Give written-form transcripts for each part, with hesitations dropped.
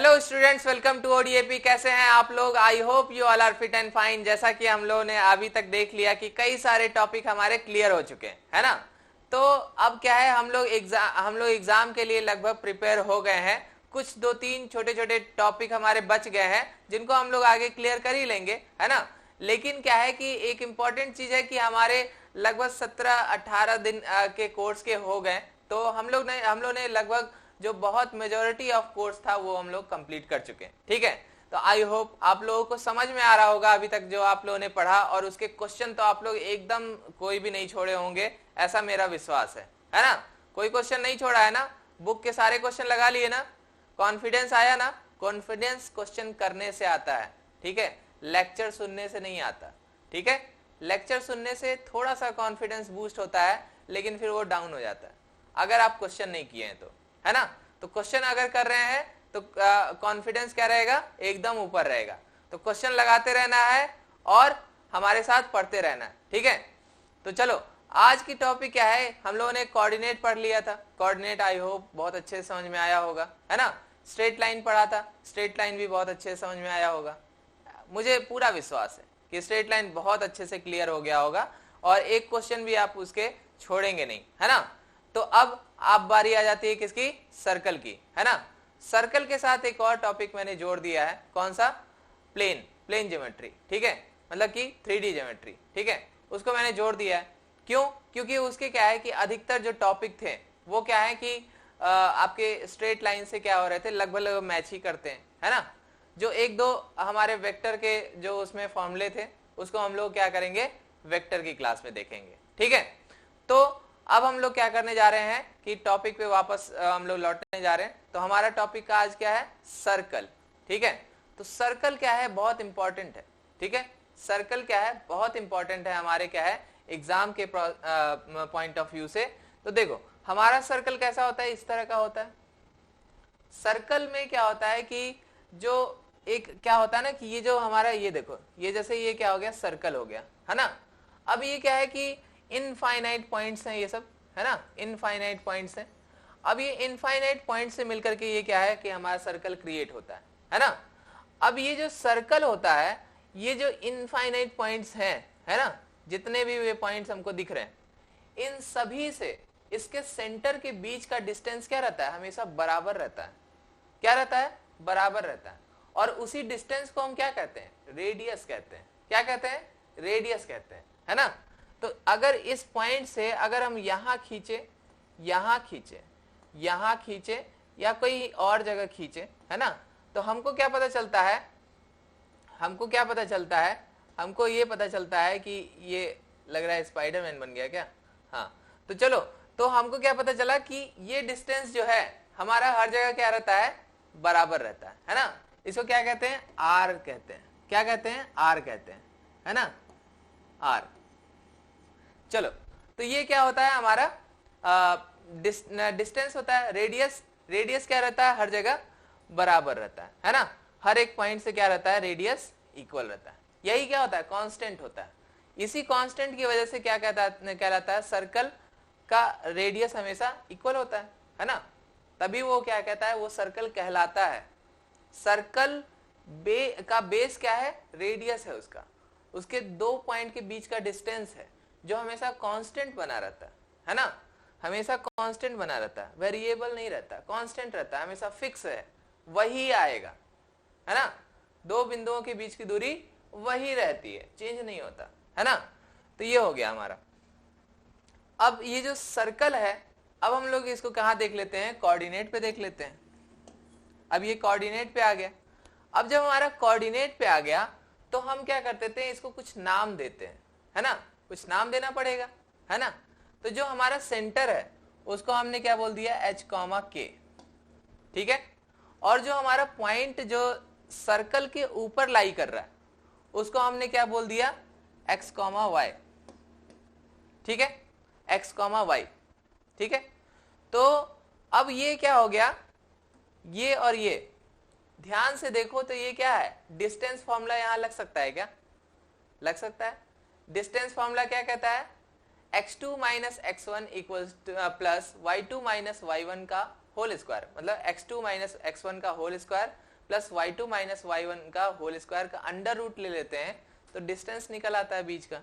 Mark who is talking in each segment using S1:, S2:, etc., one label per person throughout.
S1: Hello students, welcome to ODAP. कैसे हैं आप लोग? I hope you all are fit and fine. जैसा कि हम लोगों ने अभी तक देख लिया कि कई सारे टॉपिक हमारे क्लियर हो चुके हैं, है ना। तो अब क्या है, हम लोग एग्जाम के लिए लगभग प्रिपेयर हो गए हैं। कुछ दो तीन छोटे छोटे टॉपिक हमारे बच गए हैं जिनको हम लोग आगे क्लियर कर ही लेंगे, है ना। लेकिन क्या है कि एक इम्पॉर्टेंट चीज है कि हमारे लगभग 17-18 दिन के कोर्स के हो गए। तो हम लोग ने लगभग जो बहुत मेजोरिटी ऑफ कोर्स था वो हम लोग कंप्लीट कर चुके हैं, ठीक है। तो आई होप आप लोगों को समझ में आ रहा होगा अभी तक जो आप लोगों ने पढ़ा, और उसके क्वेश्चन तो आप लोग एकदम कोई भी नहीं छोड़े होंगे, ऐसा मेरा विश्वास है ना। कोई क्वेश्चन नहीं छोड़ा है ना? बुक के सारे क्वेश्चन लगा लिए ना? कॉन्फिडेंस आया ना? कॉन्फिडेंस क्वेश्चन करने से आता है, ठीक है, लेक्चर सुनने से नहीं आता, ठीक है। लेक्चर सुनने से थोड़ा सा कॉन्फिडेंस बूस्ट होता है, लेकिन फिर वो डाउन हो जाता है अगर आप क्वेश्चन नहीं किए हैं तो, है ना। तो क्वेश्चन अगर कर रहे हैं तो कॉन्फिडेंस क्या रहेगा? एकदम ऊपर रहेगा। तो क्वेश्चन लगाते रहना है और हमारे साथ पढ़ते रहना है, ठीक है। तो चलो, आज की टॉपिक क्या है? हम लोगों ने कोऑर्डिनेट पढ़ लिया था। कोऑर्डिनेट आई होप बहुत अच्छे से समझ में आया होगा, है ना। स्ट्रेट लाइन पढ़ा था, स्ट्रेट लाइन भी बहुत अच्छे से समझ में आया होगा। मुझे पूरा विश्वास है कि स्ट्रेट लाइन बहुत अच्छे से क्लियर हो गया होगा और एक क्वेश्चन भी आप उसके छोड़ेंगे नहीं, है ना। तो अब आप बारी आ जाती है किसकी? सर्कल की, है ना। सर्कल के साथ एक और टॉपिक मैंने जोड़ दिया है, कौन सा? प्लेन ज्योमेट्री, ठीक है, मतलब कि 3D ज्योमेट्री, ठीक है, उसको मैंने जोड़ दिया है। क्यों? क्योंकि उसके क्या है कि अधिकतर जो टॉपिक थे वो क्या है कि आपके स्ट्रेट लाइन से क्या हो रहे थे, लगभग मैच ही करते हैं, है ना। जो एक दो हमारे वेक्टर के जो उसमें फॉर्मूले थे उसको हम लोग क्या करेंगे, वेक्टर की क्लास में देखेंगे, ठीक है। तो अब हम लोग क्या करने जा रहे हैं कि टॉपिक पे वापस हम लोग लौटने जा रहे हैं। तो हमारा टॉपिक का आज क्या है? सर्कल, ठीक है। तो सर्कल क्या है? बहुत इंपॉर्टेंट है, ठीक है। सर्कल क्या है? बहुत इंपॉर्टेंट है हमारे क्या है एग्जाम के पॉइंट ऑफ व्यू से। तो देखो, हमारा सर्कल कैसा होता है? इस तरह का होता है। सर्कल में क्या होता है कि जो एक क्या होता है ना कि ये जो हमारा, ये देखो, ये जैसे ये क्या हो गया, सर्कल हो गया, है ना। अब ये क्या है कि इनफाइनाइट पॉइंट्स हैं ये सब, है ना, इनफाइनाइट पॉइंट्स हैं। अब ये इनफाइनाइट पॉइंट से मिलकर के ये क्या है कि हमारा सर्कल क्रिएट होता है ना। अब ये जो सर्कल होता है, ये जो इनफाइनाइट पॉइंट्स हैं, है ना, जितने भी वे पॉइंट्स हमको दिख रहे हैं, इन सभी से इसके सेंटर के बीच का डिस्टेंस क्या रहता है? हमेशा बराबर रहता है। क्या रहता है? बराबर रहता है। और उसी डिस्टेंस को हम क्या कहते हैं? रेडियस कहते हैं। क्या कहते हैं? रेडियस कहते हैं, है ना। तो अगर इस पॉइंट से अगर हम यहां खींचे, यहां खींचे, यहां खींचे या कोई और जगह खींचे, है ना, तो हमको क्या पता चलता है? हमको क्या पता चलता है? हमको ये पता चलता है कि ये लग रहा है स्पाइडरमैन बन गया क्या? हाँ, तो चलो, तो हमको क्या पता चला कि ये डिस्टेंस जो है हमारा हर जगह क्या रहता है? बराबर रहता है ना। इसको क्या कहते हैं? आर कहते हैं। क्या कहते हैं? आर कहते हैं, है ना, आर। चलो, तो ये क्या होता है हमारा? डिस्टेंस होता है। रेडियस क्या रहता है? हर जगह बराबर रहता है ना। हर एक पॉइंट से क्या रहता है? रेडियस इक्वल रहता है। यही क्या होता है? कांस्टेंट होता है। इसी कांस्टेंट की वजह से क्या कहलाता है? सर्कल का रेडियस हमेशा इक्वल होता है ना। तभी वो क्या कहता है? वो सर्कल कहलाता है। सर्कल का बेस क्या है? रेडियस है उसका। उसके दो पॉइंट के बीच का डिस्टेंस है जो हमेशा कांस्टेंट बना रहता है ना। हमेशा कांस्टेंट बना रहता है, वेरिएबल नहीं रहता, कांस्टेंट रहता है, हमेशा फिक्स है, वही आएगा, है ना। दो बिंदुओं के बीच की दूरी वही रहती है, चेंज नहीं होता, है ना। तो ये हो गया हमारा। अब ये जो सर्कल है, अब हम लोग इसको कहां देख लेते हैं? कोऑर्डिनेट पे देख लेते हैं। अब ये कोऑर्डिनेट पे आ गया। अब जब हमारा कोऑर्डिनेट पे आ गया तो हम क्या करते थे? इसको कुछ नाम देते हैं, है ना। कुछ नाम देना पड़ेगा, है ना। तो जो हमारा सेंटर है उसको हमने क्या बोल दिया? H, K, ठीक है। और जो हमारा पॉइंट जो सर्कल के ऊपर लाई कर रहा है उसको हमने क्या बोल दिया? X, Y, ठीक है, X, Y, ठीक है। तो अब ये क्या हो गया? ये और ये ध्यान से देखो तो ये क्या है? डिस्टेंस फॉर्मूला यहां लग सकता है क्या? लग सकता है। डिस्टेंस फॉर्मूला क्या कहता है? x2 minus x1 equals plus y2 minus y1 का होल स्क्वायर, मतलब x2 माइनस x1 का whole square plus y2 minus y1 का होल स्क्वायर का अंडर रूट ले लेते हैं तो डिस्टेंस निकल आता है बीच का,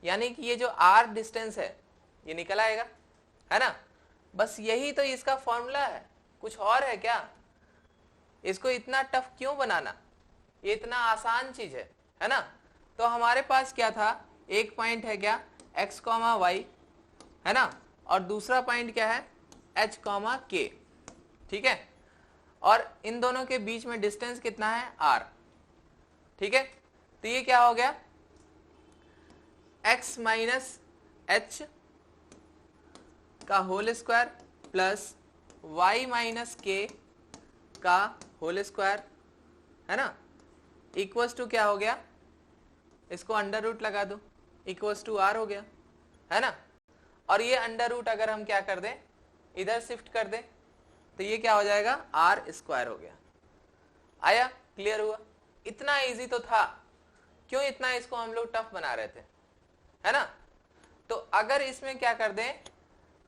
S1: यानी कि ये जो r डिस्टेंस है ये निकल आएगा, है ना। बस यही तो इसका फॉर्मूला है, कुछ और है क्या? इसको इतना टफ क्यों बनाना, ये इतना आसान चीज है ना। तो हमारे पास क्या था, एक पॉइंट है क्या x, y, है ना, और दूसरा पॉइंट क्या है h, k, ठीक है। और इन दोनों के बीच में डिस्टेंस कितना है r, ठीक है। तो ये क्या हो गया x माइनस h का whole square plus y minus k का होल स्क्वायर, है ना, इक्वल्स टू क्या हो गया, इसको अंडर रूट लगा दो, इक्वल्स टू r हो गया, है ना। और ये अंडर रूट अगर हम क्या कर दें, इधर शिफ्ट कर दें तो ये क्या हो जाएगा r स्क्वायर हो गया। आया, क्लियर हुआ? इतना इजी तो था, क्यों इतना इसको हम लोग टफ बना रहे थे, है ना। तो अगर इसमें क्या कर दें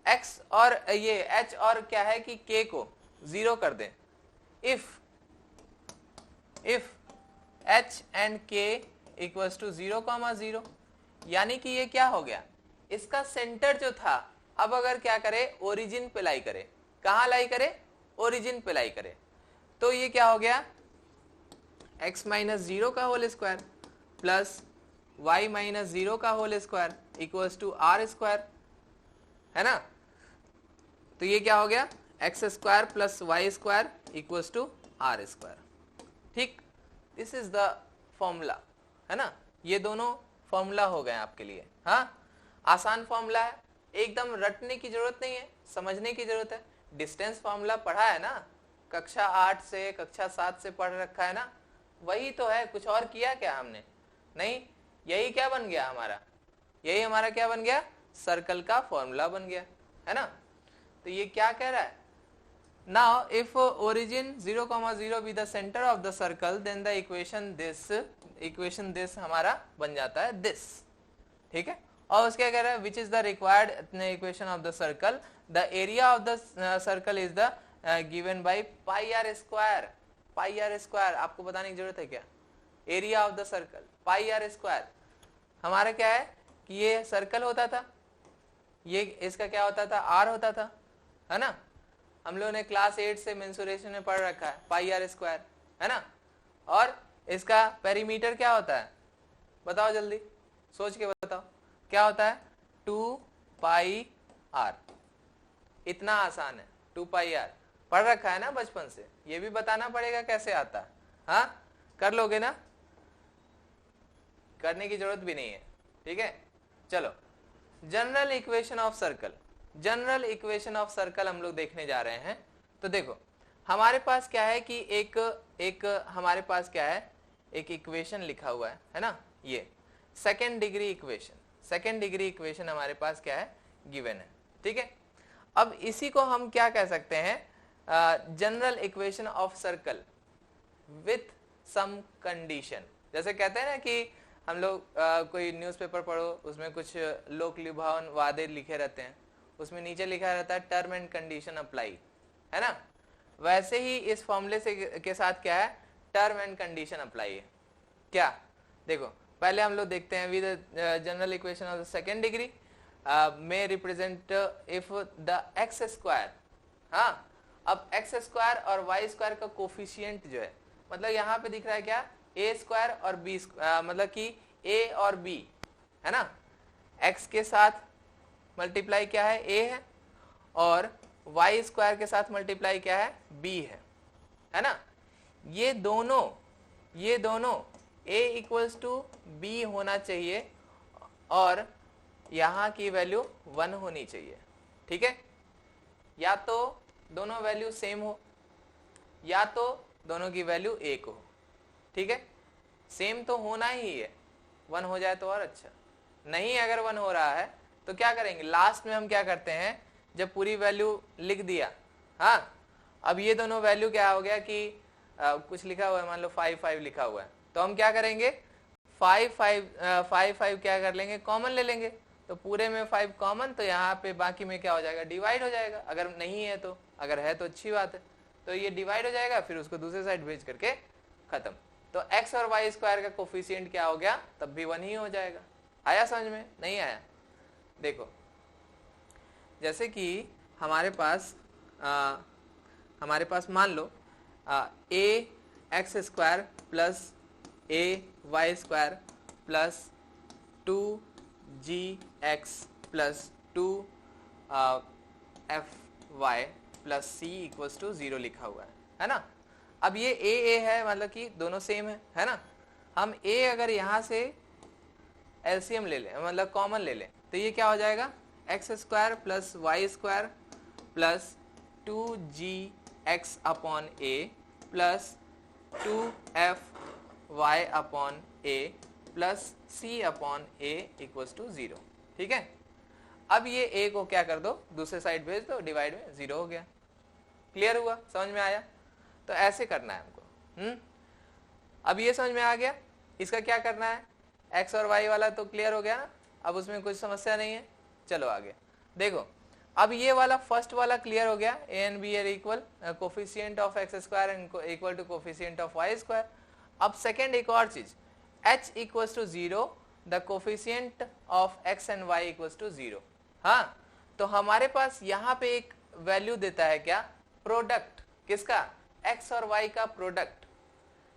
S1: x और ये h और क्या है कि k को 0 कर दें, if h and k equals to 0,0, यानी कि ये क्या हो गया, इसका सेंटर जो था अब अगर क्या करे ओरिजिन पे लाई करे, कहां लाई करे, ओरिजिन पे लाई करे, तो ये क्या हो गया x माइनस 0 का whole square plus y minus 0 का whole square equals to r square, है ना। तो ये क्या हो गया x square plus y square equals to r square, ठीक। दिस इज द फॉर्मूला, है ना। ये दोनों फॉर्मूला हो गए आपके लिए, हाँ, आसान फॉर्मूला है, एकदम रटने की जरूरत नहीं है, समझने की जरूरत है। डिस्टेंस फॉर्मूला पढ़ा है ना, कक्षा 8 से कक्षा 7 से पढ़ रखा है ना, वही तो है, कुछ और किया क्या हमने, नहीं। यही क्या बन गया हमारा, यही हमारा क्या बन गया, सर्कल का फॉर्मूला बन गया, है ना। तो ये क्या कह रहा है, now if origin 0,0 be the centre of the circle then the equation this हमारा बन जाता है दिस, ठीक है। और उसके कह रहा है which is the required equation of the circle, the area of the circle is the given by pi r square. Pi r square आपको बताने की जरूरत है क्या, area of the circle pi r square. हमारा क्या है कि ये सर्कल होता था, ये इसका क्या होता था आर होता था, है ना। हम लोगों ने क्लास 8 से मेंसुरेशन में पढ़ रखा है पाई आर स्क्वायर, है ना। और इसका पेरीमीटर क्या होता है, बताओ जल्दी सोच के बताओ, क्या होता है 2 पाई आर। इतना आसान है, 2 पाई आर पढ़ रखा है ना बचपन से, ये भी बताना पड़ेगा कैसे आता है, हाँ, कर लोगे ना, करने की जरूरत भी नहीं है, ठीक है। चलो general equation of circle, general equation of circle हम लोग देखने जा रहे हैं। तो देखो हमारे पास क्या है कि एक हमारे पास क्या है, एक इक्वेशन लिखा हुआ है ना, ये second degree equation, second degree equation हमारे पास क्या है गिवन है, ठीक है। अब इसी को हम क्या कह सकते हैं, general equation of circle with some condition. जैसे कहते हैं ना कि हम लोग कोई न्यूज़पेपर पढ़ो, उसमें कुछ लोक लुभावन वादे लिखे रहते हैं, उसमें नीचे लिखा रहता है टर्म एंड कंडीशन अप्लाई, है ना। वैसे ही इस फॉर्मूले से के साथ क्या है, टर्म एंड कंडीशन अप्लाई है। क्या, देखो पहले हम लोग देखते हैं with general equation of the second degree में represent if the x square, हाँ, अब एक्स स्क्वायर और वाई स्क्वायर का कोफिशियंट जो है, मतलब यहाँ पे दिख रहा है क्या ए स्क्वायर और बी, मतलब कि ए और बी, है ना, एक्स के साथ मल्टीप्लाई क्या है ए है, और वाई स्क्वायर के साथ मल्टीप्लाई क्या है बी है ना। ये दोनों a इक्वल्स टू बी होना चाहिए और यहाँ की वैल्यू 1 होनी चाहिए, ठीक है। या तो दोनों वैल्यू सेम हो, या तो दोनों की वैल्यू 1 हो, ठीक है। सेम तो होना ही है, 1 हो जाए तो और अच्छा, नहीं अगर 1 हो रहा है तो क्या करेंगे, लास्ट में हम क्या करते हैं, जब पूरी वैल्यू लिख दिया, हाँ, अब ये दोनों वैल्यू क्या हो गया कि कुछ लिखा हुआ है, मान लो 5 5 लिखा हुआ है, तो हम क्या करेंगे 5 5 क्या कर लेंगे, कॉमन ले लेंगे, तो पूरे में 5 कॉमन, तो यहाँ पे बाकी में क्या हो जाएगा डिवाइड हो जाएगा, अगर नहीं है तो, अगर है तो अच्छी बात है, तो ये डिवाइड हो जाएगा, फिर उसको दूसरे साइड भेज करके खत्म। तो x और y स्क्वायर का कोफिशिएंट क्या हो गया, तब भी 1 ही हो जाएगा। आया समझ में? नहीं आया? देखो जैसे कि हमारे पास मान लो a x square plus a y square plus 2gx plus 2fy plus c equals to 0 लिखा हुआ है ना। अब ये a है, मतलब कि दोनों सेम है ना। हम a अगर यहाँ से एलसीएम ले लें, मतलब कॉमन ले लें, तो ये क्या हो जाएगा, x square plus y square plus 2gx upon a plus 2fy upon a plus c upon a equals to 0। ठीक है। अब ये a को क्या कर दो, दूसरे साइड भेज दो, डिवाइड में 0 हो गया। क्लियर हुआ? समझ में आया? तो ऐसे करना है हमको। अब ये समझ में आ गया। इसका क्या करना है, x और y वाला तो क्लियर हो गया ना, अब उसमें कुछ समस्या नहीं है। चलो आगे देखो। अब ये वाला फर्स्ट वाला क्लियर हो गया, a and b are equal, coefficient of x square and equal to coefficient of y square. अब सेकेंड एक और चीज, h equals to 0, the coefficient of x and y equals to 0। हाँ, तो हमारे पास यहाँ पे एक वैल्यू देता है क्या, प्रोडक्ट। किसका? x और y का प्रोडक्ट।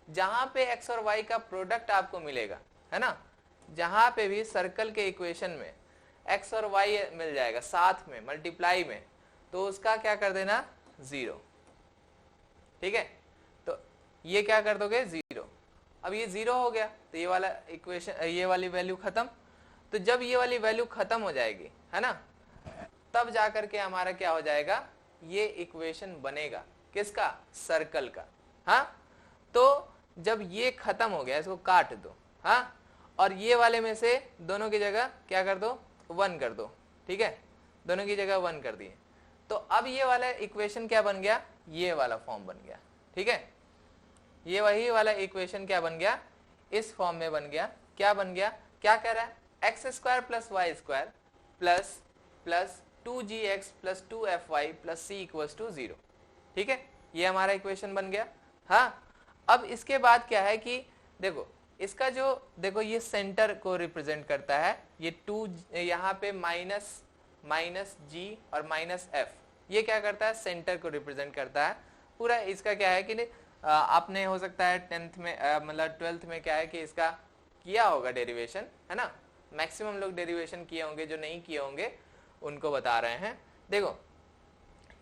S1: जहां पे x और y का प्रोडक्ट आपको मिलेगा, है ना, जहां पे भी सर्कल के इक्वेशन में x और y मिल जाएगा साथ में मल्टीप्लाई में, तो उसका क्या कर देना, 0। ठीक है। तो ये क्या कर दोगे, 0। अब ये 0 हो गया, तो ये वाला इक्वेशन, ये वाली वैल्यू खत्म। तो जब ये वाली वैल्यू खत्म हो जाएगी, है ना, तब जाकर के हमारा क्या हो जाएगा, ये इक्वेशन बनेगा। किसका? सर्कल का। हाँ, तो जब ये खत्म हो गया, इसको काट दो। हाँ, और ये वाले में से दोनों की जगह क्या कर दो, 1 कर दो। ठीक है, दोनों की जगह 1 कर दिए, तो अब ये वाला इक्वेशन क्या बन गया, ये वाला फॉर्म बन गया। ठीक है, ये वही वाला इक्वेशन क्या बन गया, इस फॉर्म में बन गया। क्या बन गया, क्या कह रहा है, x square plus y square plus plus 2gx plus 2fy plus c equals to 0। ठीक है, ये हमारा इक्वेशन बन गया। हाँ, अब इसके बाद क्या है कि देखो, इसका जो देखो ये सेंटर को रिप्रेजेंट करता है, ये 2 यहाँ पे माइनस जी और माइनस एफ, ये क्या करता है, सेंटर को रिप्रेजेंट करता है पूरा। इसका क्या है कि आपने हो सकता है 10th में मतलब 12th में क्या है कि इसका किया होगा डेरिवेशन, है ना। मैक्सिमम लोग डेरिवेशन किए होंगे, जो नहीं किए होंगे उनको बता रहे हैं। देखो,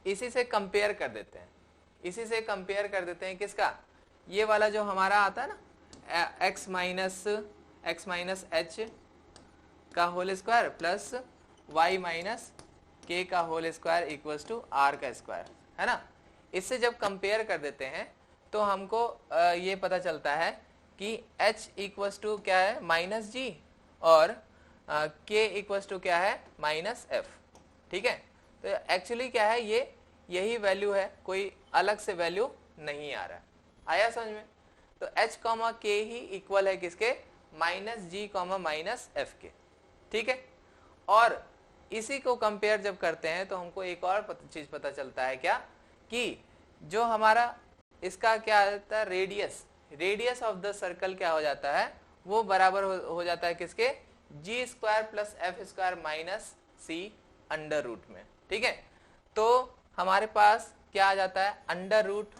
S1: इसी से कंपेयर कर देते हैं, इसी से कंपेयर कर देते हैं। किसका? ये वाला जो हमारा आता है ना, x माइनस एच का whole square plus y minus k का whole square equals to r का स्क्वायर, है ना। इससे जब कंपेयर कर देते हैं तो हमको ये पता चलता है कि h इक्वल्स टू क्या है, माइनस जी, और k इक्वल्स टू क्या है, माइनस एफ। ठीक है, तो एक्चुअली क्या है, ये यही वैल्यू है, कोई अलग से वैल्यू नहीं आ रहा है। आया समझ में? तो h कॉमा के ही इक्वल है किसके, माइनस जी कॉमा माइनस एफ के। ठीक है, और इसी को कंपेयर जब करते हैं तो हमको एक और चीज पता चलता है, क्या, कि जो हमारा इसका क्या आता है, रेडियस ऑफ द सर्कल क्या हो जाता है, वो बराबर हो जाता है किसके, g square plus f square minus c under root में। ठीक है, तो हमारे पास क्या आ जाता है, under root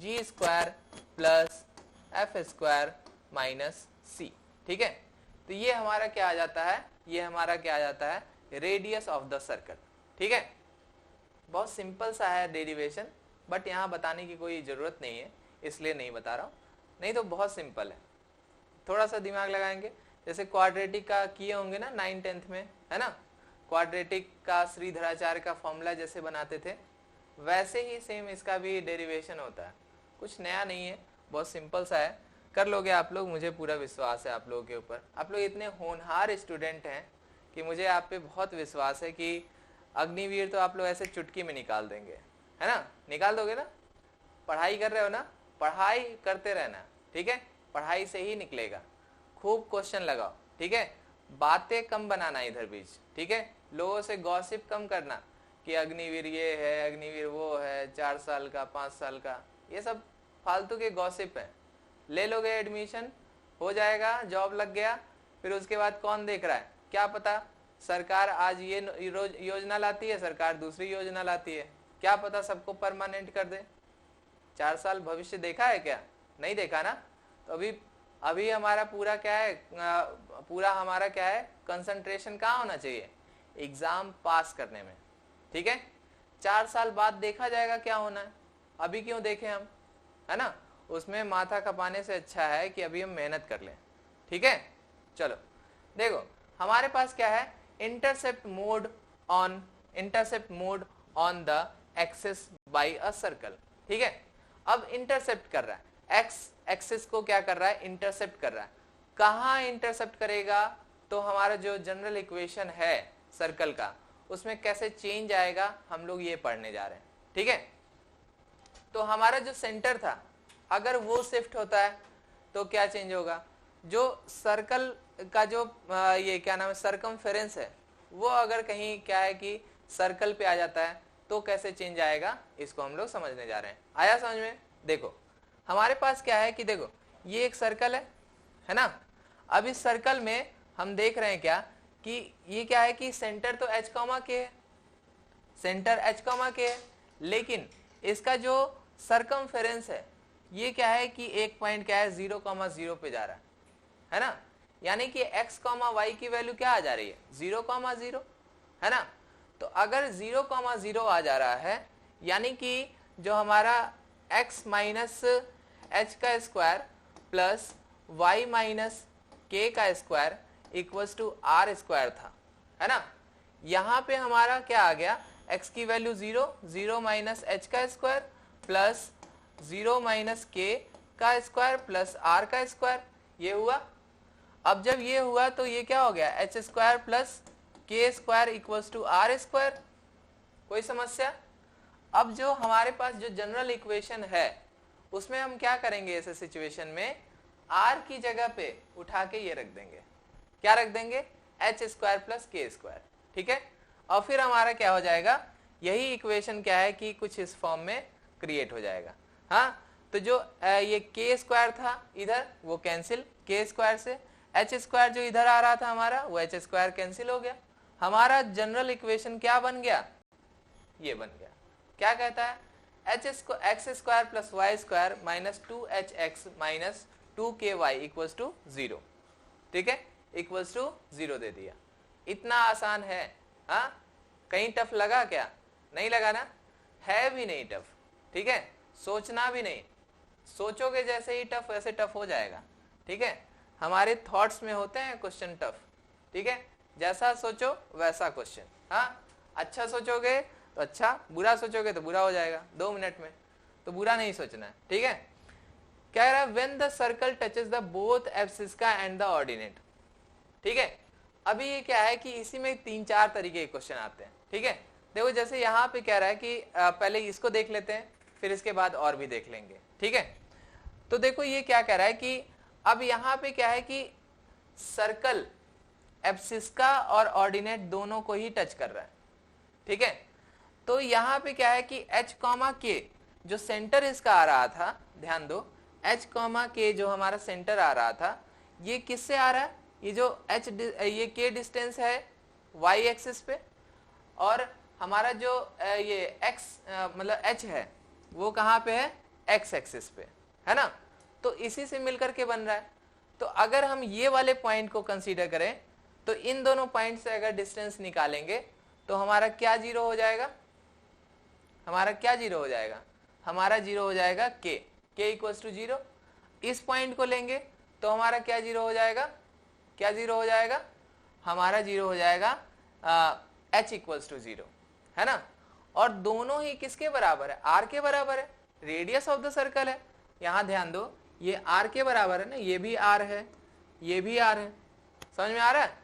S1: g square plus f square minus c. ठीक है, तो ये हमारा क्या आ जाता है, ये हमारा क्या आ जाता है, रेडियस ऑफ द सर्कल। ठीक है, बहुत सिंपल सा है डेरिवेशन, बट यहाँ बताने की कोई ज़रूरत नहीं है, इसलिए नहीं बता रहा हूँ, नहीं तो बहुत सिंपल है। थोड़ा सा दिमाग लगाएंगे, जैसे क्वाड्रेटिक का किए होंगे ना 9th 10th में, है ना। क्वाड्रेटिक का श्रीधराचार्य का फॉर्मूला जैसे बनाते थे, वैसे ही सेम इसका भी डेरिवेशन होता है। कुछ नया नहीं है, बहुत सिंपल सा है, कर लोगे आप लोग, मुझे पूरा विश्वास है आप लोगों के ऊपर। आप लोग इतने होनहार स्टूडेंट हैं कि मुझे आप पे बहुत विश्वास है कि अग्निवीर तो आप लोग ऐसे चुटकी में निकाल देंगे, है ना। निकाल दोगे ना, पढ़ाई कर रहे हो ना, पढ़ाई करते रहना। ठीक है, पढ़ाई से ही निकलेगा। खूब क्वेश्चन लगाओ, ठीक है, बातें कम बनाना इधर बीच, ठीक है, लोगों से गॉसिप कम करना। कि अग्निवीर ये है, अग्निवीर वो है, 4 साल का, 5 साल का, ये सब फालतू के गॉसिप है। ले लोगे एडमिशन, हो जाएगा, जॉब लग गया, फिर उसके बाद कौन देख रहा है, क्या पता सरकार आज ये योजना लाती है, सरकार दूसरी योजना लाती है, क्या पता सबको परमानेंट कर दे। 4 साल भविष्य देखा है क्या? नहीं देखा ना। तो अभी हमारा पूरा क्या है, पूरा हमारा क्या है, कंसंट्रेशन कहाँ होना चाहिए, एग्जाम पास करने में। ठीक है, 4 साल बाद देखा जाएगा क्या होना है, अभी क्यों देखें हम, है ना। उसमें माथा खपाने से अच्छा है कि अभी हम मेहनत कर लें। ठीक है, चलो देखो हमारे पास क्या है, intercept mode on the axis by a circle. ठीक है, अब इंटरसेप्ट कर रहा है, एक्स एक्सिस को क्या कर रहा है, इंटरसेप्ट कर रहा है। कहाँ इंटरसेप्ट करेगा, तो हमारा जो जनरल इक्वेशन है सर्कल का, उसमें कैसे चेंज आएगा हम लोग ये पढ़ने जा रहे हैं। ठीक है, तो हमारा जो सेंटर था अगर वो शिफ्ट होता है तो क्या चेंज होगा, जो सर्कल का जो ये क्या नाम है, सरकमफेरेंस है, वो अगर कहीं क्या है कि सर्कल पे आ जाता है तो कैसे चेंज आएगा, इसको हम लोग समझने जा रहे हैं। आया समझ में? देखो हमारे पास क्या है कि देखो ये एक सर्कल है ना। अब इस सर्कल में हम देख रहे हैं क्या कि ये क्या है कि सेंटर तो h, के है, सेंटर h, के है, लेकिन इसका जो सरकमफेरेंस है ये क्या है कि एक पॉइंट क्या है 0,0 पे जा रहा है ना। यानी कि x, y की वैल्यू क्या आ जा रही है, 0,0, है ना। तो अगर 0,0 आ जा रहा है, यानी कि जो हमारा x माइनस एच का square plus y minus k का square equals to r square था, है ना। यहाँ पे हमारा क्या आ गया, x की वैल्यू 0 माइनस एच का स्क्वायर प्लस 0 माइनस के का स्क्वायर प्लस आर का स्क्वायर, ये हुआ। अब जब ये हुआ तो ये क्या हो गया, h square plus k square equals to r square. कोई समस्या? अब जो हमारे पास जो जनरल इक्वेशन है उसमें हम क्या करेंगे, ऐसे सिचुएशन में आर की जगह पे उठा के ये रख देंगे, क्या रख देंगे, H square plus k square. ठीक है, और फिर हमारा क्या हो जाएगा, यही इक्वेशन क्या है कि कुछ इस फॉर्म में क्रिएट हो जाएगा। हाँ, तो जो ये के स्क्वायर था इधर वो कैंसिल के स्क्वायर से, एच स्क्वायर जो इधर आ रहा था हमारा वो एच स्क्वायर कैंसिल हो गया। हमारा जनरल इक्वेशन क्या बन गया, ये बन गया। क्या कहता है, x square plus y square minus 2hx minus 2ky equals to 0। ठीक है, इक्वल्स टू 0 दे दिया। इतना आसान है। हाँ, कहीं टफ लगा क्या? नहीं लगा ना, है भी नहीं टफ। ठीक है, सोचना भी नहीं, सोचोगे जैसे ही टफ वैसे टफ हो जाएगा। ठीक है, हमारे थॉट्स में होते हैं क्वेश्चन टफ। ठीक है, जैसा सोचो वैसा क्वेश्चन। हाँ, अच्छा सोचोगे तो अच्छा, बुरा सोचोगे तो बुरा हो जाएगा 2 मिनट में, तो बुरा नहीं सोचना है। ठीक है, क्या कह रहा है, when the circle touches the both abscissa and the ordinate. ठीक है, अभी ये क्या है कि इसी में 3-4 तरीके के क्वेश्चन आते हैं। ठीक है, देखो जैसे यहाँ पे कह रहा है कि पहले इसको देख लेते हैं, फिर इसके बाद और भी देख लेंगे। ठीक है, तो देखो ये क्या कह रहा है कि अब यहाँ पे क्या है कि सर्कल एब्सिस्का और ऑर्डिनेट दोनों को ही टच कर रहा है। ठीक है, तो यहाँ पे क्या है कि h, k जो सेंटर इसका आ रहा था, ध्यान दो, h, k जो हमारा सेंटर आ रहा था ये किससे आ रहा है, ये जो h ये k डिस्टेंस है y एक्सिस पे, और हमारा जो ये x मतलब h है वो कहाँ पे है, x एक्सिस पे, है ना। तो इसी से मिलकर के बन रहा है। तो अगर हम ये वाले पॉइंट को कंसीडर करें तो इन दोनों पॉइंट से अगर डिस्टेंस निकालेंगे तो हमारा क्या जीरो हो जाएगा, हमारा क्या जीरो हो जाएगा, हमारा जीरो हो जाएगा k इक्वल्स टू 0। इस पॉइंट को लेंगे तो हमारा क्या जीरो हो जाएगा, क्या जीरो हो जाएगा, हमारा जीरो हो जाएगा h इक्वल्स टू 0, है ना। और दोनों ही किसके बराबर है, r के बराबर है, रेडियस ऑफ द सर्कल है। यहाँ ध्यान दो, ये r के बराबर है ना, ये भी r है, ये भी r है, समझ में आ रहा है।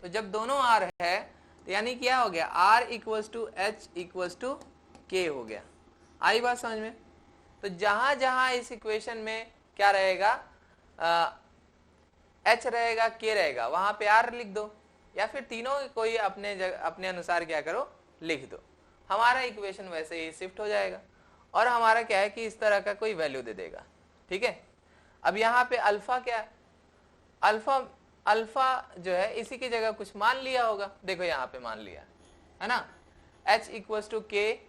S1: तो जब दोनों r है तो यानी क्या हो गया, r equals to h equals to k हो गया। आई बात समझ में। तो जहां जहां इस इक्वेशन में क्या रहेगा, h रहेगा, k रहेगा, वहां पे r लिख दो, या फिर तीनों कोई अपने अनुसार क्या करो लिख दो, हमारा इक्वेशन वैसे ही शिफ्ट हो जाएगा और हमारा क्या है कि इस तरह का कोई वैल्यू दे देगा। ठीक है, अब यहाँ पे अल्फा क्या है, अल्फा जो है इसी की जगह कुछ मान लिया होगा, देखो यहाँ पे मान लिया है ना, h इक्वल्स टू के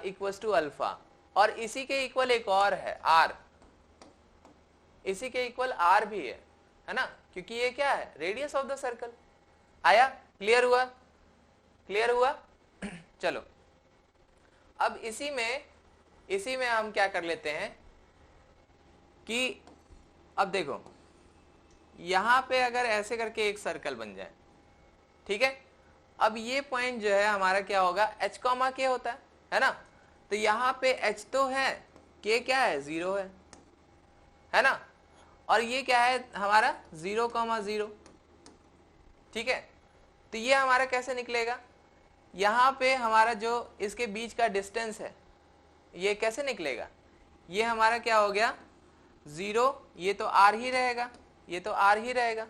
S1: इक्वल्स टू अल्फा, और इसी के इक्वल एक और है r, इसी के इक्वल r भी है ना, क्योंकि ये क्या है, रेडियस ऑफ द सर्कल। आया, क्लियर हुआ, क्लियर हुआ। चलो अब इसी में हम क्या कर लेते हैं कि अब देखो यहां पे अगर ऐसे करके एक सर्कल बन जाए, ठीक है, अब ये पॉइंट जो है हमारा क्या होगा, h कॉमा के होता है ना, तो यहां पे h तो है, k क्या है, 0 है ना, और ये क्या है हमारा 0,0। ठीक है, तो ये हमारा कैसे निकलेगा, यहाँ पे हमारा जो इसके बीच का डिस्टेंस है ये कैसे निकलेगा, ये हमारा क्या हो गया 0, ये तो r ही रहेगा, ये तो r ही रहेगा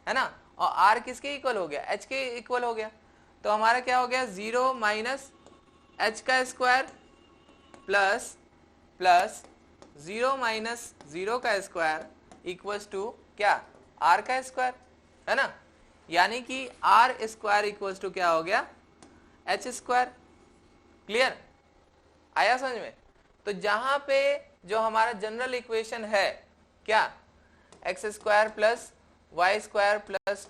S1: है ना, और r किसके इक्वल हो गया, h के इक्वल हो गया, तो हमारा क्या हो गया 0 माइनस h का स्क्वायर प्लस 0 माइनस 0 का स्क्वायर इक्वल्स टू क्या, r का स्क्वायर है ना, यानी कि r स्क्वायर इक्वल्स टू क्या हो गया, h स्क्वायर। क्लियर, आया समझ में। तो जहां पे जो हमारा जनरल इक्वेशन है क्या, x square plus y square plus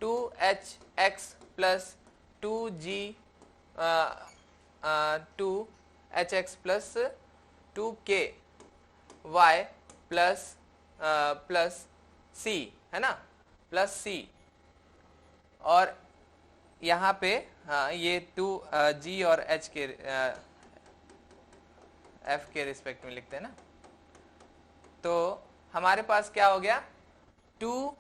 S1: 2hx plus 2hx plus 2k y plus c है ना, प्लस c, और यहाँ पे हाँ ये 2g और h के f के रिस्पेक्ट में लिखते हैं ना, तो हमारे पास क्या हो गया 2gx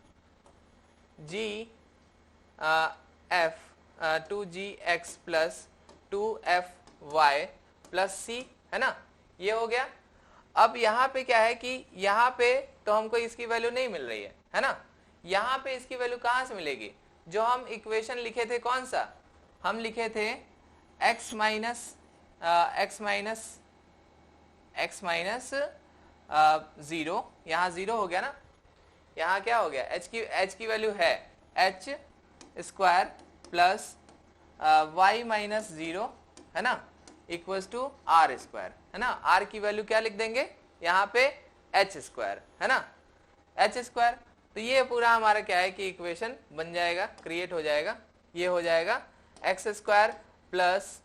S1: plus 2fy plus c है ना, ये हो गया। अब यहाँ पे क्या है कि यहाँ पे तो हमको इसकी वैल्यू नहीं मिल रही है ना, यहाँ पे इसकी वैल्यू कहाँ से मिलेगी, जो हम इक्वेशन लिखे थे कौन सा, हम लिखे थे x माइनस 0, यहाँ 0 हो गया ना, यहाँ क्या हो गया, h की वैल्यू है h square plus y minus 0 है ना, इक्वल्स टू r स्क्वायर है ना, r की वैल्यू क्या लिख देंगे यहाँ पे h स्क्वायर है ना, h स्क्वायर, तो ये पूरा हमारा क्या है कि इक्वेशन बन जाएगा, क्रिएट हो जाएगा, ये हो जाएगा x square plus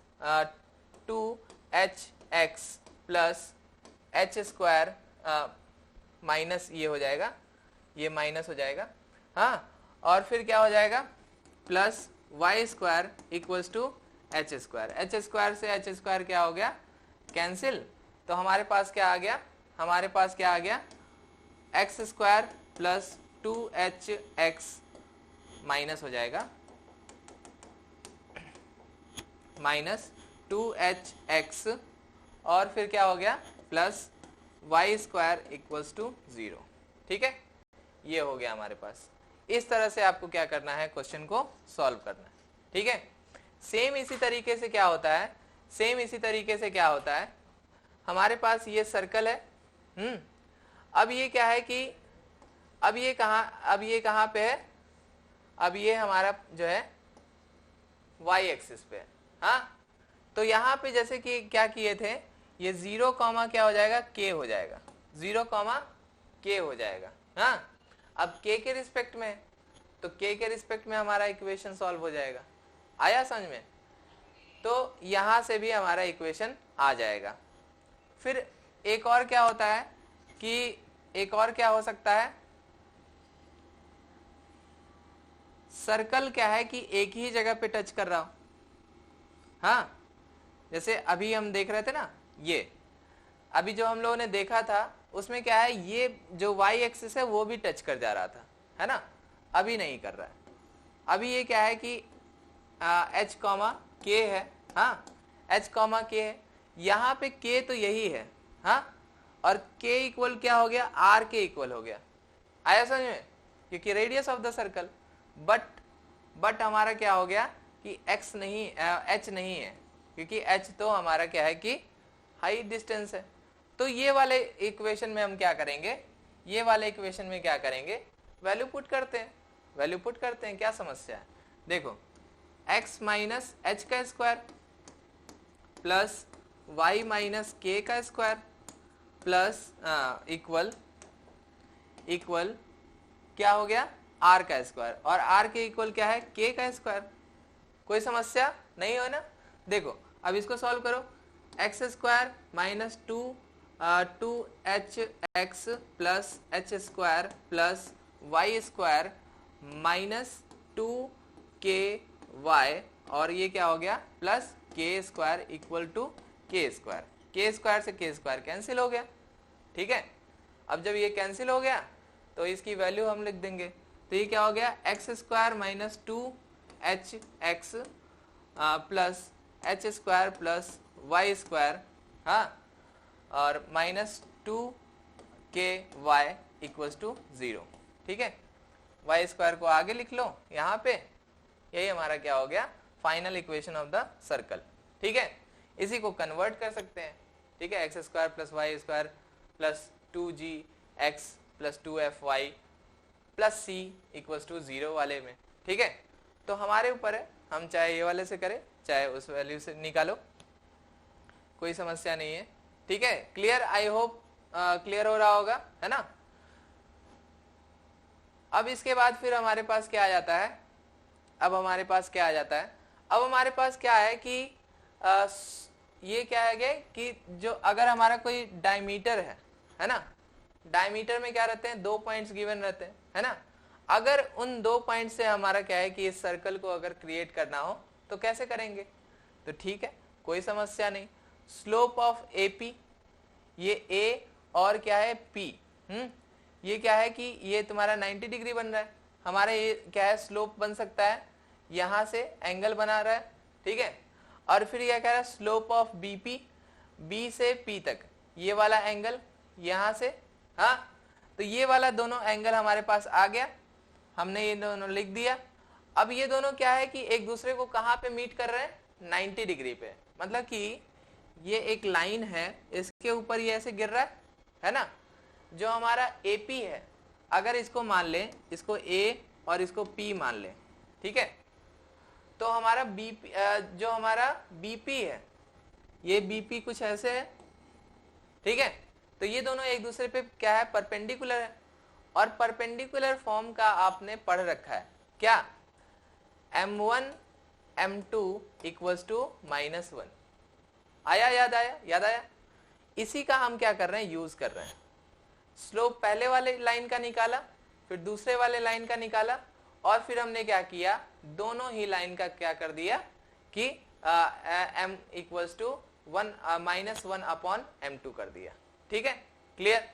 S1: 2hx plus h square minus ये हो जाएगा, ये माइनस हो जाएगा हाँ, और फिर क्या हो जाएगा plus y square equals to h square, h square से h स्क्वायर क्या हो गया, कैंसिल, तो हमारे पास क्या आ गया, हमारे पास क्या आ गया x square plus 2hx minus हो जाएगा, माइनस 2hx, और फिर क्या हो गया plus y square equals to 0। ठीक है, ये हो गया हमारे पास। इस तरह से आपको क्या करना है, क्वेश्चन को सॉल्व करना है। ठीक है, सेम इसी तरीके से क्या होता है, सेम इसी तरीके से क्या होता है, हमारे पास ये सर्कल है, अब ये क्या है कि अब ये कहाँ पे है, अब ये हमारा जो है y एक्सिस पे है हाँ, तो यहाँ पे जैसे कि क्या किए थे, ये 0 कॉमा क्या हो जाएगा, k हो जाएगा, 0 कॉमा k हो जाएगा हाँ, अब k के रिस्पेक्ट में, तो k के रिस्पेक्ट में हमारा इक्वेशन सॉल्व हो जाएगा। आया समझ में, तो यहाँ से भी हमारा इक्वेशन आ जाएगा। फिर एक और क्या होता है कि एक और क्या हो सकता है, सर्कल क्या है कि एक ही जगह पे टच कर रहा हो हाँ, जैसे अभी हम देख रहे थे ना, ये अभी जो हम लोगों ने देखा था उसमें क्या है, ये जो y एक्सिस है वो भी टच कर जा रहा था है ना, अभी नहीं कर रहा है, अभी ये क्या है कि h कॉमा k है हाँ, h कॉमा k है, यहाँ पे k तो यही है हाँ, और k इक्वल क्या हो गया, r के इक्वल हो गया। आया समझ में, क्योंकि radius of the circle, but हमारा क्या हो गया, कि x नहीं h नहीं है, क्योंकि h तो हमारा क्या है कि हाई डिस्टेंस है। तो ये वाले इक्वेशन में हम क्या करेंगे, ये वाले इक्वेशन में क्या करेंगे, वैल्यू पुट करते हैं, वैल्यू पुट करते हैं, क्या समस्या है। देखो x माइनस एच का square plus y minus k का स्क्वायर प्लस इक्वल इक्वल क्या हो गया r का स्क्वायर, और r के इक्वल क्या है k का स्क्वायर। कोई समस्या नहीं हो ना। देखो अब इसको सॉल्व करो, x square minus 2h x plus h square plus y square minus 2ky, और ये क्या हो गया plus k square equal to k square. K square से के स्क्वायर कैंसिल हो गया, ठीक है। अब जब ये कैंसिल हो गया तो इसकी वैल्यू हम लिख देंगे, तो ये क्या हो गया x square minus 2h x plus h square plus y square, हाँ, और माइनस 2ky इक्वल्स टू 0, ठीक है। वाई स्क्वायर को आगे लिख लो यहाँ पे, यही हमारा क्या हो गया final equation of the circle, ठीक है। इसी को कन्वर्ट कर सकते हैं, ठीक है, x square plus y square plus 2gx plus 2fy plus c equals to 0 वाले में, ठीक है। तो हमारे ऊपर है, हम चाहे ये वाले से करें चाहे उस वैल्यू से निकालो, कोई समस्या नहीं है, ठीक है। क्लियर, आई होप क्लियर हो रहा होगा, है ना। अब इसके बाद फिर हमारे पास क्या आ जाता है, अब हमारे पास क्या आ जाता है, अब हमारे पास क्या है कि ये क्या है कि जो अगर हमारा कोई डायमीटर है ना, डायमीटर में क्या रहते हैं, 2 पॉइंट्स गिवन रहते हैं, है ना। अगर उन 2 पॉइंट से हमारा क्या है कि इस सर्कल को अगर क्रिएट करना हो तो कैसे करेंगे, तो ठीक है कोई समस्या नहीं। स्लोप ऑफ AP, ये A और क्या है P, ये क्या है कि ये तुम्हारा 90 डिग्री बन रहा है, हमारा ये क्या है स्लोप बन सकता है, यहाँ से एंगल बना रहा है, ठीक है। और फिर यह कह रहा है स्लोप ऑफ BP, B से P तक ये वाला एंगल यहाँ से, हाँ, तो ये वाला दोनों एंगल हमारे पास आ गया, हमने ये दोनों लिख दिया। अब ये दोनों क्या है कि एक दूसरे को कहाँ पे मीट कर रहे हैं, 90 डिग्री पे, मतलब कि ये एक लाइन है, इसके ऊपर ये ऐसे गिर रहा है ना। जो हमारा AP है, अगर इसको मान लें, इसको A और इसको P मान लें, ठीक है, तो हमारा BP जो हमारा BP है, ये BP कुछ ऐसे है, ठीक है। तो ये दोनों एक दूसरे पे क्या है परपेंडिकुलर है, और परपेंडिकुलर फॉर्म का आपने पढ़ रखा है क्या, m1 m2 इक्वल्स टू -1, आया, याद आया, याद आया। इसी का हम क्या कर रहे हैं, यूज कर रहे हैं। स्लोप पहले वाले लाइन का निकाला, फिर दूसरे वाले लाइन का निकाला, और फिर हमने क्या किया, दोनों ही लाइन का क्या कर दिया कि m equals to -1 upon m2 कर दिया, ठीक है, क्लियर।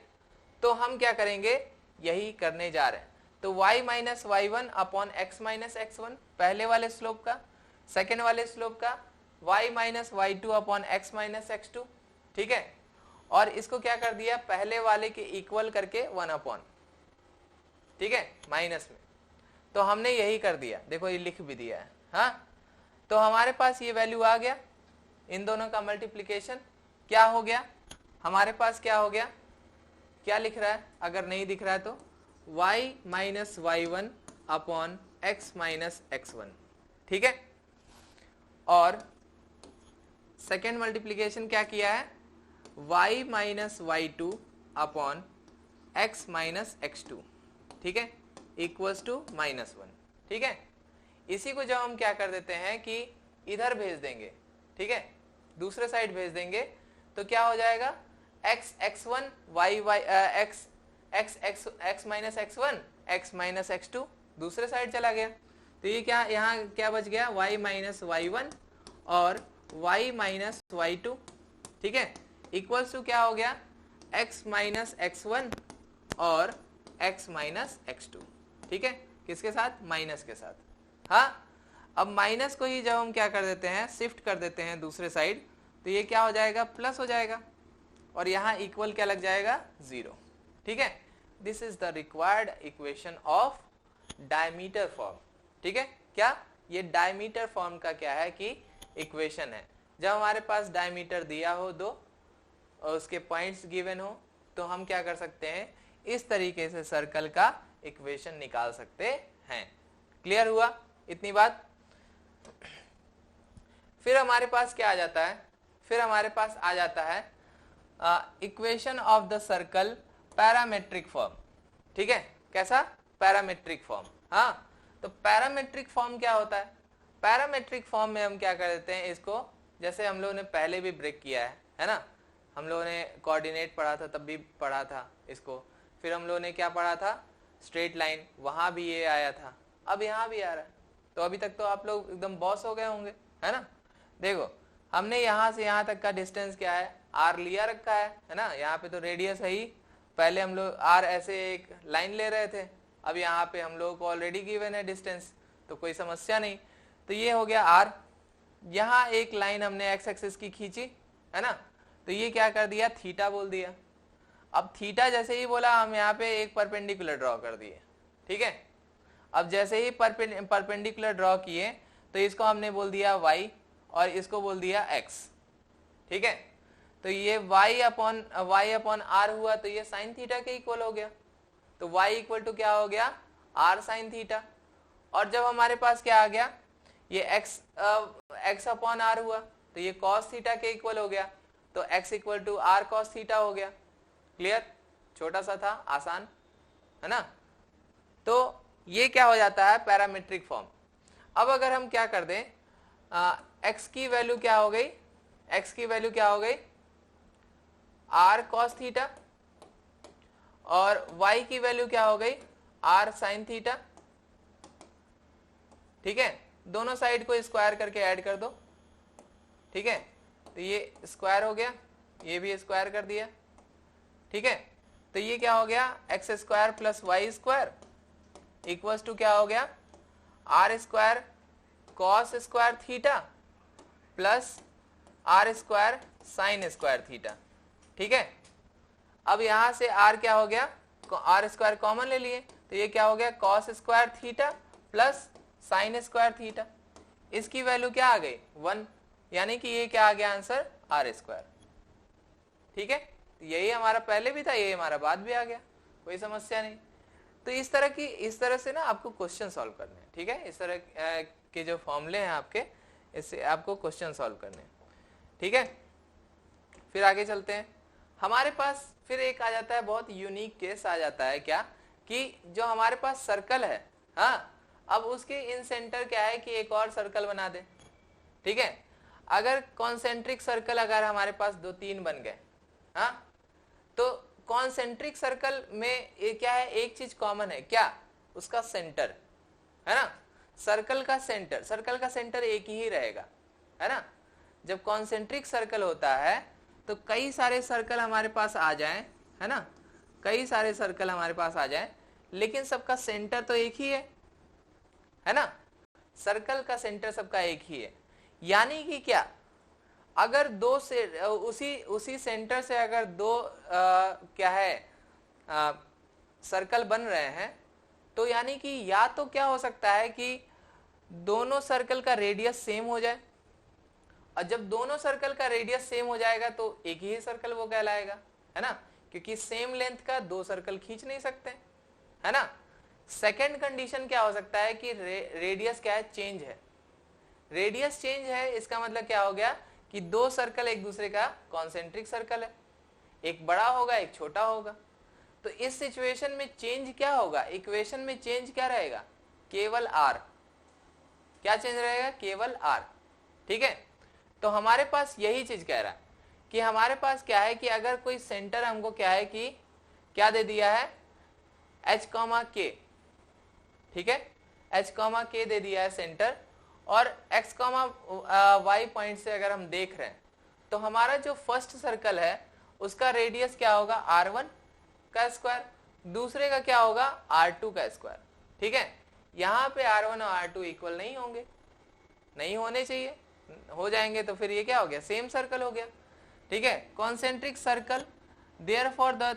S1: तो हम क्या करेंगे, यही करने जा रहे हैं। तो y minus y1 upon x minus x1 पहले वाले स्लोप का, सेकेंड वाले स्लोप का y minus y2 upon x minus x2, ठीक है। और इसको क्या कर दिया, पहले वाले के इक्वल करके 1 अपॉन, ठीक है, माइनस में। तो हमने यही कर दिया, देखो ये लिख भी दिया है, हाँ। तो हमारे पास ये वैल्यू आ गया, इन दोनों का मल्टीप्लीकेशन क्या हो गया, हमारे पास क्या हो गया, क्या लिख रहा है, अगर नहीं दिख रहा है तो y minus y1 upon x minus x1, ठीक है। और सेकेंड मल्टीप्लीकेशन क्या किया है, y minus y2 upon x minus x2, ठीक है, इक्वल्स टू -1, ठीक है। इसी को जब हम क्या कर देते हैं कि इधर भेज देंगे, ठीक है, दूसरे साइड भेज देंगे, तो क्या हो जाएगा x x1 y y x x x x minus x1 x minus x2 दूसरे साइड चला गया। तो ये क्या, यहाँ क्या बच गया, y माइनस y1 और y माइनस y2, ठीक है, इक्वल्स टू क्या हो गया, x माइनस x1 और x माइनस x2, ठीक है, किसके साथ, माइनस के साथ, हाँ। अब माइनस को ही जब हम क्या कर देते हैं, शिफ्ट कर देते हैं दूसरे साइड, तो ये क्या हो जाएगा, प्लस हो जाएगा, और यहाँ इक्वल क्या लग जाएगा, 0, ठीक है। This is the required equation of diameter form, ठीक है, क्या ये डायमीटर फॉर्म का क्या है कि इक्वेशन है। जब हमारे पास डायमीटर दिया हो दो और उसके पॉइंट्स गिवन हो तो हम क्या कर सकते हैं, इस तरीके से सर्कल का इक्वेशन निकाल सकते हैं। क्लियर हुआ इतनी बात? फिर हमारे पास क्या आ जाता है, फिर हमारे पास आ जाता है equation of the circle parametric form. ठीक है, कैसा? Parametric form. हाँ, तो पैरामेट्रिक फॉर्म क्या होता है? पैरामेट्रिक फॉर्म में हम क्या कर देते हैं इसको, जैसे हम लोगों ने पहले भी ब्रेक किया है ना, हम लोगों ने कोऑर्डिनेट पढ़ा था तब भी पढ़ा था इसको, फिर हम लोगों ने क्या पढ़ा था, स्ट्रेट लाइन, वहां भी ये आया था, अब यहाँ भी आ रहा है। तो अभी तक तो आप लोग एकदम बॉस हो गए होंगे, है ना। देखो हमने यहाँ से यहाँ तक का डिस्टेंस क्या है, आर लिया रखा है ना, यहाँ पे तो रेडियस है ही, पहले हम लोग आर ऐसे एक लाइन ले रहे थे, अब यहाँ पे हम लोग को ऑलरेडी गिवन है डिस्टेंस, तो कोई समस्या नहीं। तो ये हो गया आर, यहाँ एक लाइन हमने एक्स एक्सिस की खींची है ना, तो ये क्या कर दिया, थीटा बोल दिया। अब थीटा जैसे ही बोला हम यहाँ पे एक परपेंडिकुलर ड्रॉ कर दिए। ठीक है, अब जैसे ही परपेंडिकुलर ड्रॉ किए तो इसको हमने बोल दिया y और इसको बोल दिया x। ठीक है, तो ये y अपॉन r हुआ, तो ये साइन थीटा के इक्वल हो गया, तो y इक्वल टू क्या हो गया, r साइन थीटा। और जब हमारे पास क्या आ गया, ये x अपॉन r हुआ, तो ये cos थीटा के इक्वल हो गया, तो x equal to r cos theta हो गया। क्लियर? छोटा सा था, आसान है ना। तो ये क्या हो जाता है, पैरामेट्रिक फॉर्म। अब अगर हम क्या कर दें, x की वैल्यू क्या हो गई, x की वैल्यू क्या हो गई, r cos थीटा, और y की वैल्यू क्या हो गई, r sin थीटा। ठीक है, दोनों साइड को स्क्वायर करके ऐड कर दो। ठीक है, तो ये स्क्वायर हो गया, ये भी स्क्वायर कर दिया। ठीक है, तो ये क्या हो गया, x square plus y square equals to क्या हो गया, r square cos square theta plus r square sine square theta. ठीक है, अब यहां से आर क्या हो गया, आर स्क्वायर कॉमन ले लिए, तो ये क्या हो गया, cos square theta plus sign square theta. इसकी वैल्यू क्या आ गई, 1, यानी कि ये क्या आ गया आंसर, आर स्क्वायर। ठीक है, यही हमारा पहले भी था, यही हमारा बाद भी आ गया, कोई समस्या नहीं। तो इस तरह से ना आपको क्वेश्चन सॉल्व करने हैं। ठीक है, इस तरह के जो फॉर्मूले हैं आपके, इससे आपको क्वेश्चन सॉल्व करने हैं। ठीक है, फिर आगे चलते हैं। हमारे पास फिर एक आ जाता है, बहुत यूनिक केस आ जाता है, क्या कि जो हमारे पास सर्कल है, हाँ, अब उसके इन सेंटर क्या है कि एक और सर्कल बना दे। ठीक है, अगर कॉन्सेंट्रिक सर्कल अगर हमारे पास 2-3 बन गए, हाँ, तो कॉन्सेंट्रिक सर्कल में ये क्या है, एक चीज कॉमन है, क्या, उसका सेंटर है ना। सर्कल का सेंटर एक ही रहेगा, है ना। जब कॉन्सेंट्रिक सर्कल होता है तो कई सारे सर्कल हमारे पास आ जाएं, है ना, कई सारे सर्कल हमारे पास आ जाएं, लेकिन सबका सेंटर तो एक ही है ना। सर्कल का सेंटर सबका एक ही है, यानी कि क्या, अगर दो से उसी सेंटर से अगर दो क्या है सर्कल बन रहे हैं, तो यानी कि या तो क्या हो सकता है कि दोनों सर्कल का रेडियस सेम हो जाए, और जब दोनों सर्कल का रेडियस सेम हो जाएगा तो एक ही सर्कल वो कहलाएगा, है ना, क्योंकि सेम लेंथ का 2 सर्कल खींच नहीं सकते, है ना। सेकेंड कंडीशन क्या हो सकता है कि रेडियस क्या है, चेंज है, रेडियस चेंज है, इसका मतलब क्या हो गया कि 2 सर्कल एक दूसरे का कॉन्सेंट्रिक सर्कल है, एक बड़ा होगा एक छोटा होगा। तो इस सिचुएशन में चेंज क्या होगा, इक्वेशन में चेंज क्या रहेगा, केवल आर। क्या चेंज रहेगा, केवल आर। ठीक है, तो हमारे पास यही चीज कह रहा है कि हमारे पास क्या है कि अगर कोई सेंटर हमको क्या है कि क्या दे दिया है, h, k। ठीक है, h, k दे दिया है सेंटर, और x, y पॉइंट से अगर हम देख रहे हैं तो हमारा जो फर्स्ट सर्कल है उसका रेडियस क्या होगा, r1 का स्क्वायर, दूसरे का क्या होगा, r2 का स्क्वायर। ठीक है, यहाँ पे r1 और r2 इक्वल नहीं होंगे, नहीं होने चाहिए, हो जाएंगे तो फिर ये क्या हो गया, सेम सर्कल हो गया। ठीक है, concentric circle, therefore the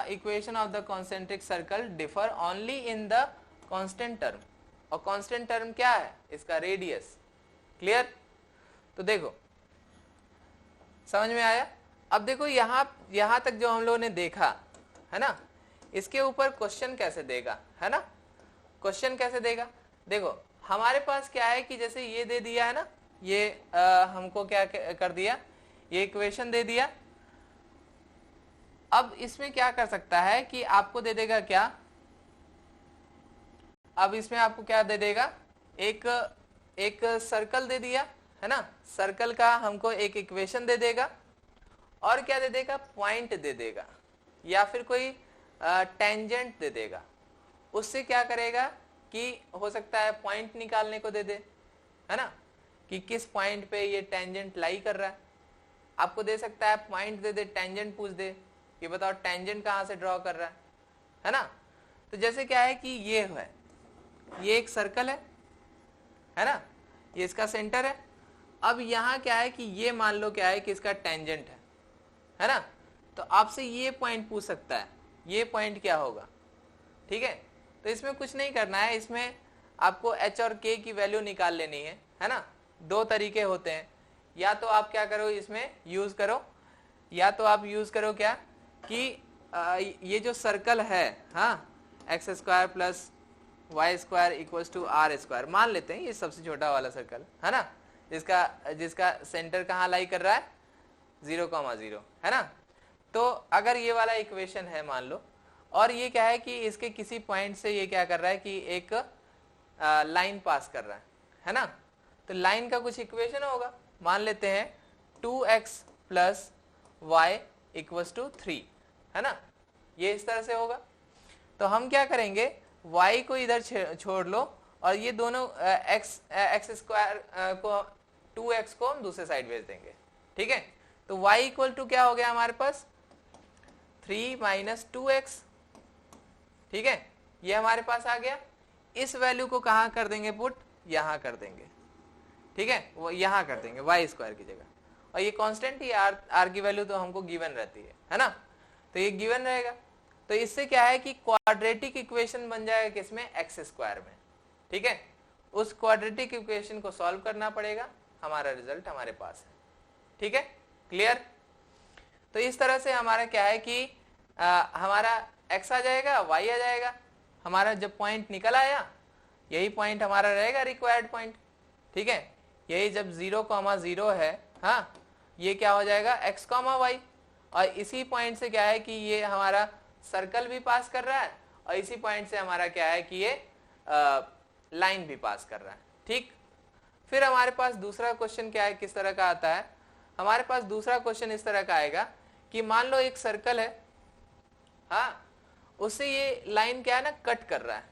S1: equation of the concentric circle differ only in the constant term। और कांस्टेंट टर्म क्या है इसका रेडियस। क्लियर? तो देखो समझ में आया। अब देखो यहां तक जो हम लोगों ने देखा है ना, इसके ऊपर क्वेश्चन कैसे देगा, है ना, क्वेश्चन कैसे देगा। देखो हमारे पास क्या है कि जैसे ये दे दिया है ना, ये हमको क्या कर दिया, ये इक्वेशन दे दिया। अब इसमें क्या कर सकता है कि आपको दे देगा क्या, अब इसमें आपको क्या दे देगा, एक सर्कल दे दिया है ना, सर्कल का हमको एक इक्वेशन दे देगा और क्या दे देगा, पॉइंट दे देगा या फिर कोई टेंजेंट दे देगा। उससे क्या करेगा कि हो सकता है पॉइंट निकालने को दे दे, है ना, कि किस पॉइंट पे ये टेंजेंट लाई कर रहा है। आपको दे सकता है पॉइंट दे दे, टेंजेंट पूछ दे कि बताओ टेंजेंट कहां से ड्रॉ कर रहा है ना। तो जैसे क्या है कि ये है, ये एक सर्कल है ना, ये इसका सेंटर है। अब यहाँ क्या है कि ये मान लो क्या है कि इसका टेंजेंट है ना, तो आपसे ये पॉइंट पूछ सकता है, ये पॉइंट क्या होगा। ठीक है, तो इसमें कुछ नहीं करना है, इसमें आपको h और k की वैल्यू निकाल लेनी है ना। दो तरीके होते हैं, या तो आप क्या करो इसमें यूज करो, या तो आप यूज करो क्या कि ये जो सर्कल है, हाँ, x square plus y square equals to r square मान लेते हैं, ये सबसे छोटा वाला सर्कल है ना, जिसका सेंटर कहाँ लाई कर रहा है 0,0 है ना। तो अगर ये वाला इक्वेशन है मान लो, और ये क्या है कि इसके किसी पॉइंट से ये क्या कर रहा है कि एक लाइन पास कर रहा है ना, तो लाइन का कुछ इक्वेशन होगा, मान लेते हैं 2x plus Y equals to 3, है ना, ये इस तरह से होगा। तो हम क्या करेंगे, y को इधर छोड़ लो और ये दोनों एक्स स्क्वायर को 2x को हम दूसरे साइड भेज देंगे। ठीक है, तो y इक्वल टू क्या हो गया हमारे पास 3 माइनस 2x। ठीक है, ये हमारे पास आ गया। इस वैल्यू को कहाँ कर देंगे पुट, यहाँ कर देंगे। ठीक है, वो यहाँ कर देंगे वाई स्क्वायर की जगह, और ये कांस्टेंट ही आर की वैल्यू तो हमको गिवन रहती है ना, तो ये गिवन रहेगा। तो इससे क्या है कि क्वाड्रेटिक इक्वेशन बन जाएगा किसमें, एक्स स्क्वायर में। ठीक है, उस क्वाड्रेटिक इक्वेशन को सॉल्व करना पड़ेगा, हमारा रिजल्ट हमारे पास है। ठीक है, क्लियर। तो इस तरह से हमारा क्या है कि हमारा x आ जाएगा, y आ जाएगा, हमारा जब पॉइंट निकल आया यही पॉइंट हमारा रहेगा रिक्वायर्ड पॉइंट। ठीक है, यही जब 0,0 है, हाँ, ये क्या हो जाएगा x, y, और इसी पॉइंट से क्या है कि ये हमारा सर्कल भी पास कर रहा है, और इसी पॉइंट से हमारा क्या है कि ये लाइन भी पास कर रहा है। ठीक, फिर हमारे पास दूसरा क्वेश्चन क्या है, किस तरह का आता है, हमारे पास दूसरा क्वेश्चन इस तरह का आएगा कि मान लो एक सर्कल है, हाँ, उससे ये लाइन क्या है ना कट कर रहा है।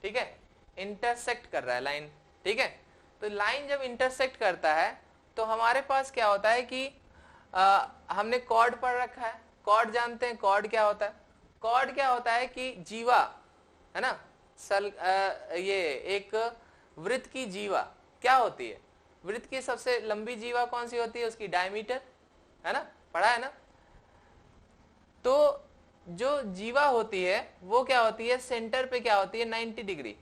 S1: ठीक है, इंटरसेक्ट कर रहा है लाइन। ठीक है, तो लाइन जब इंटरसेक्ट करता है तो हमारे पास क्या होता है कि हमने कॉर्ड पढ़ रखा है, कॉर्ड जानते हैं, कॉर्ड क्या होता है, कॉर्ड क्या होता है कि जीवा, है ना, ये एक वृत्त की जीवा क्या होती है, वृत्त की सबसे लंबी जीवा कौन सी होती है, उसकी डायमीटर, है ना, पढ़ा है ना। तो जो जीवा होती है वो क्या होती है, सेंटर पे क्या होती है 90 डिग्री,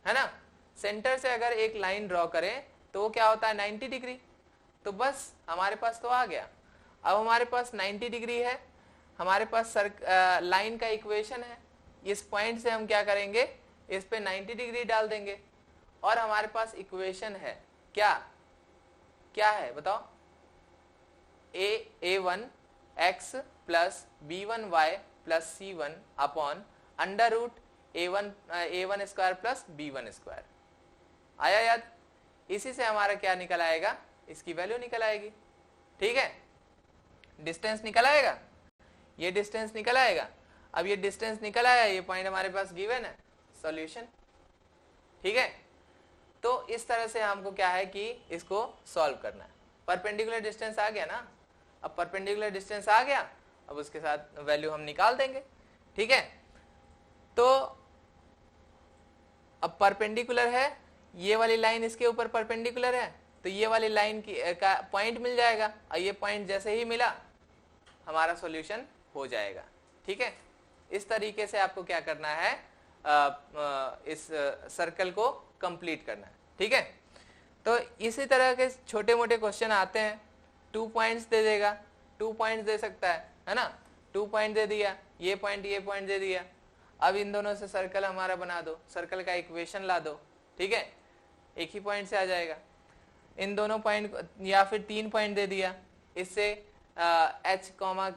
S1: है ना। सेंटर से अगर एक लाइन ड्रॉ करें तो वो क्या होता है 90 डिग्री। तो बस हमारे पास तो आ गया। अब हमारे पास 90 डिग्री है, हमारे पास लाइन का इक्वेशन है, इस पॉइंट से हम क्या करेंगे, इस पे 90 डिग्री डाल देंगे, और हमारे पास इक्वेशन है क्या, क्या है बताओ, a1 x plus b1 y plus c1 upon under root a1 square plus b1 square. आया याद। इसी से हमारा क्या निकल आएगा, इसकी वैल्यू निकल आएगी। ठीक है, डिस्टेंस निकल आएगा, ये डिस्टेंस निकल आएगा। अब ये डिस्टेंस निकल आया, ये पॉइंट हमारे पास गिवन है, सॉल्यूशन। ठीक है, तो इस तरह से हमको क्या है कि इसको सॉल्व करना है। परपेंडिकुलर डिस्टेंस आ गया ना, अब परपेंडिकुलर डिस्टेंस आ गया, अब उसके साथ वैल्यू हम निकाल देंगे। ठीक है, तो अब परपेंडिकुलर है, ये वाली लाइन इसके ऊपर परपेंडिकुलर है, तो ये वाली लाइन की का पॉइंट मिल जाएगा, और ये पॉइंट जैसे ही मिला हमारा सॉल्यूशन हो जाएगा। ठीक है, इस तरीके से आपको क्या करना है, इस सर्कल को कंप्लीट करना है। ठीक है, तो इसी तरह के छोटे मोटे क्वेश्चन आते हैं। 2 पॉइंट्स दे देगा, 2 पॉइंट्स दे सकता है ना, 2 पॉइंट दे दिया, ये पॉइंट दे दिया। अब इन दोनों से सर्कल हमारा बना दो, सर्कल का इक्वेशन ला दो। ठीक है, एक ही पॉइंट से आ जाएगा। इन दोनों पॉइंट, या फिर 3 पॉइंट दे दिया, इससे एच कॉमा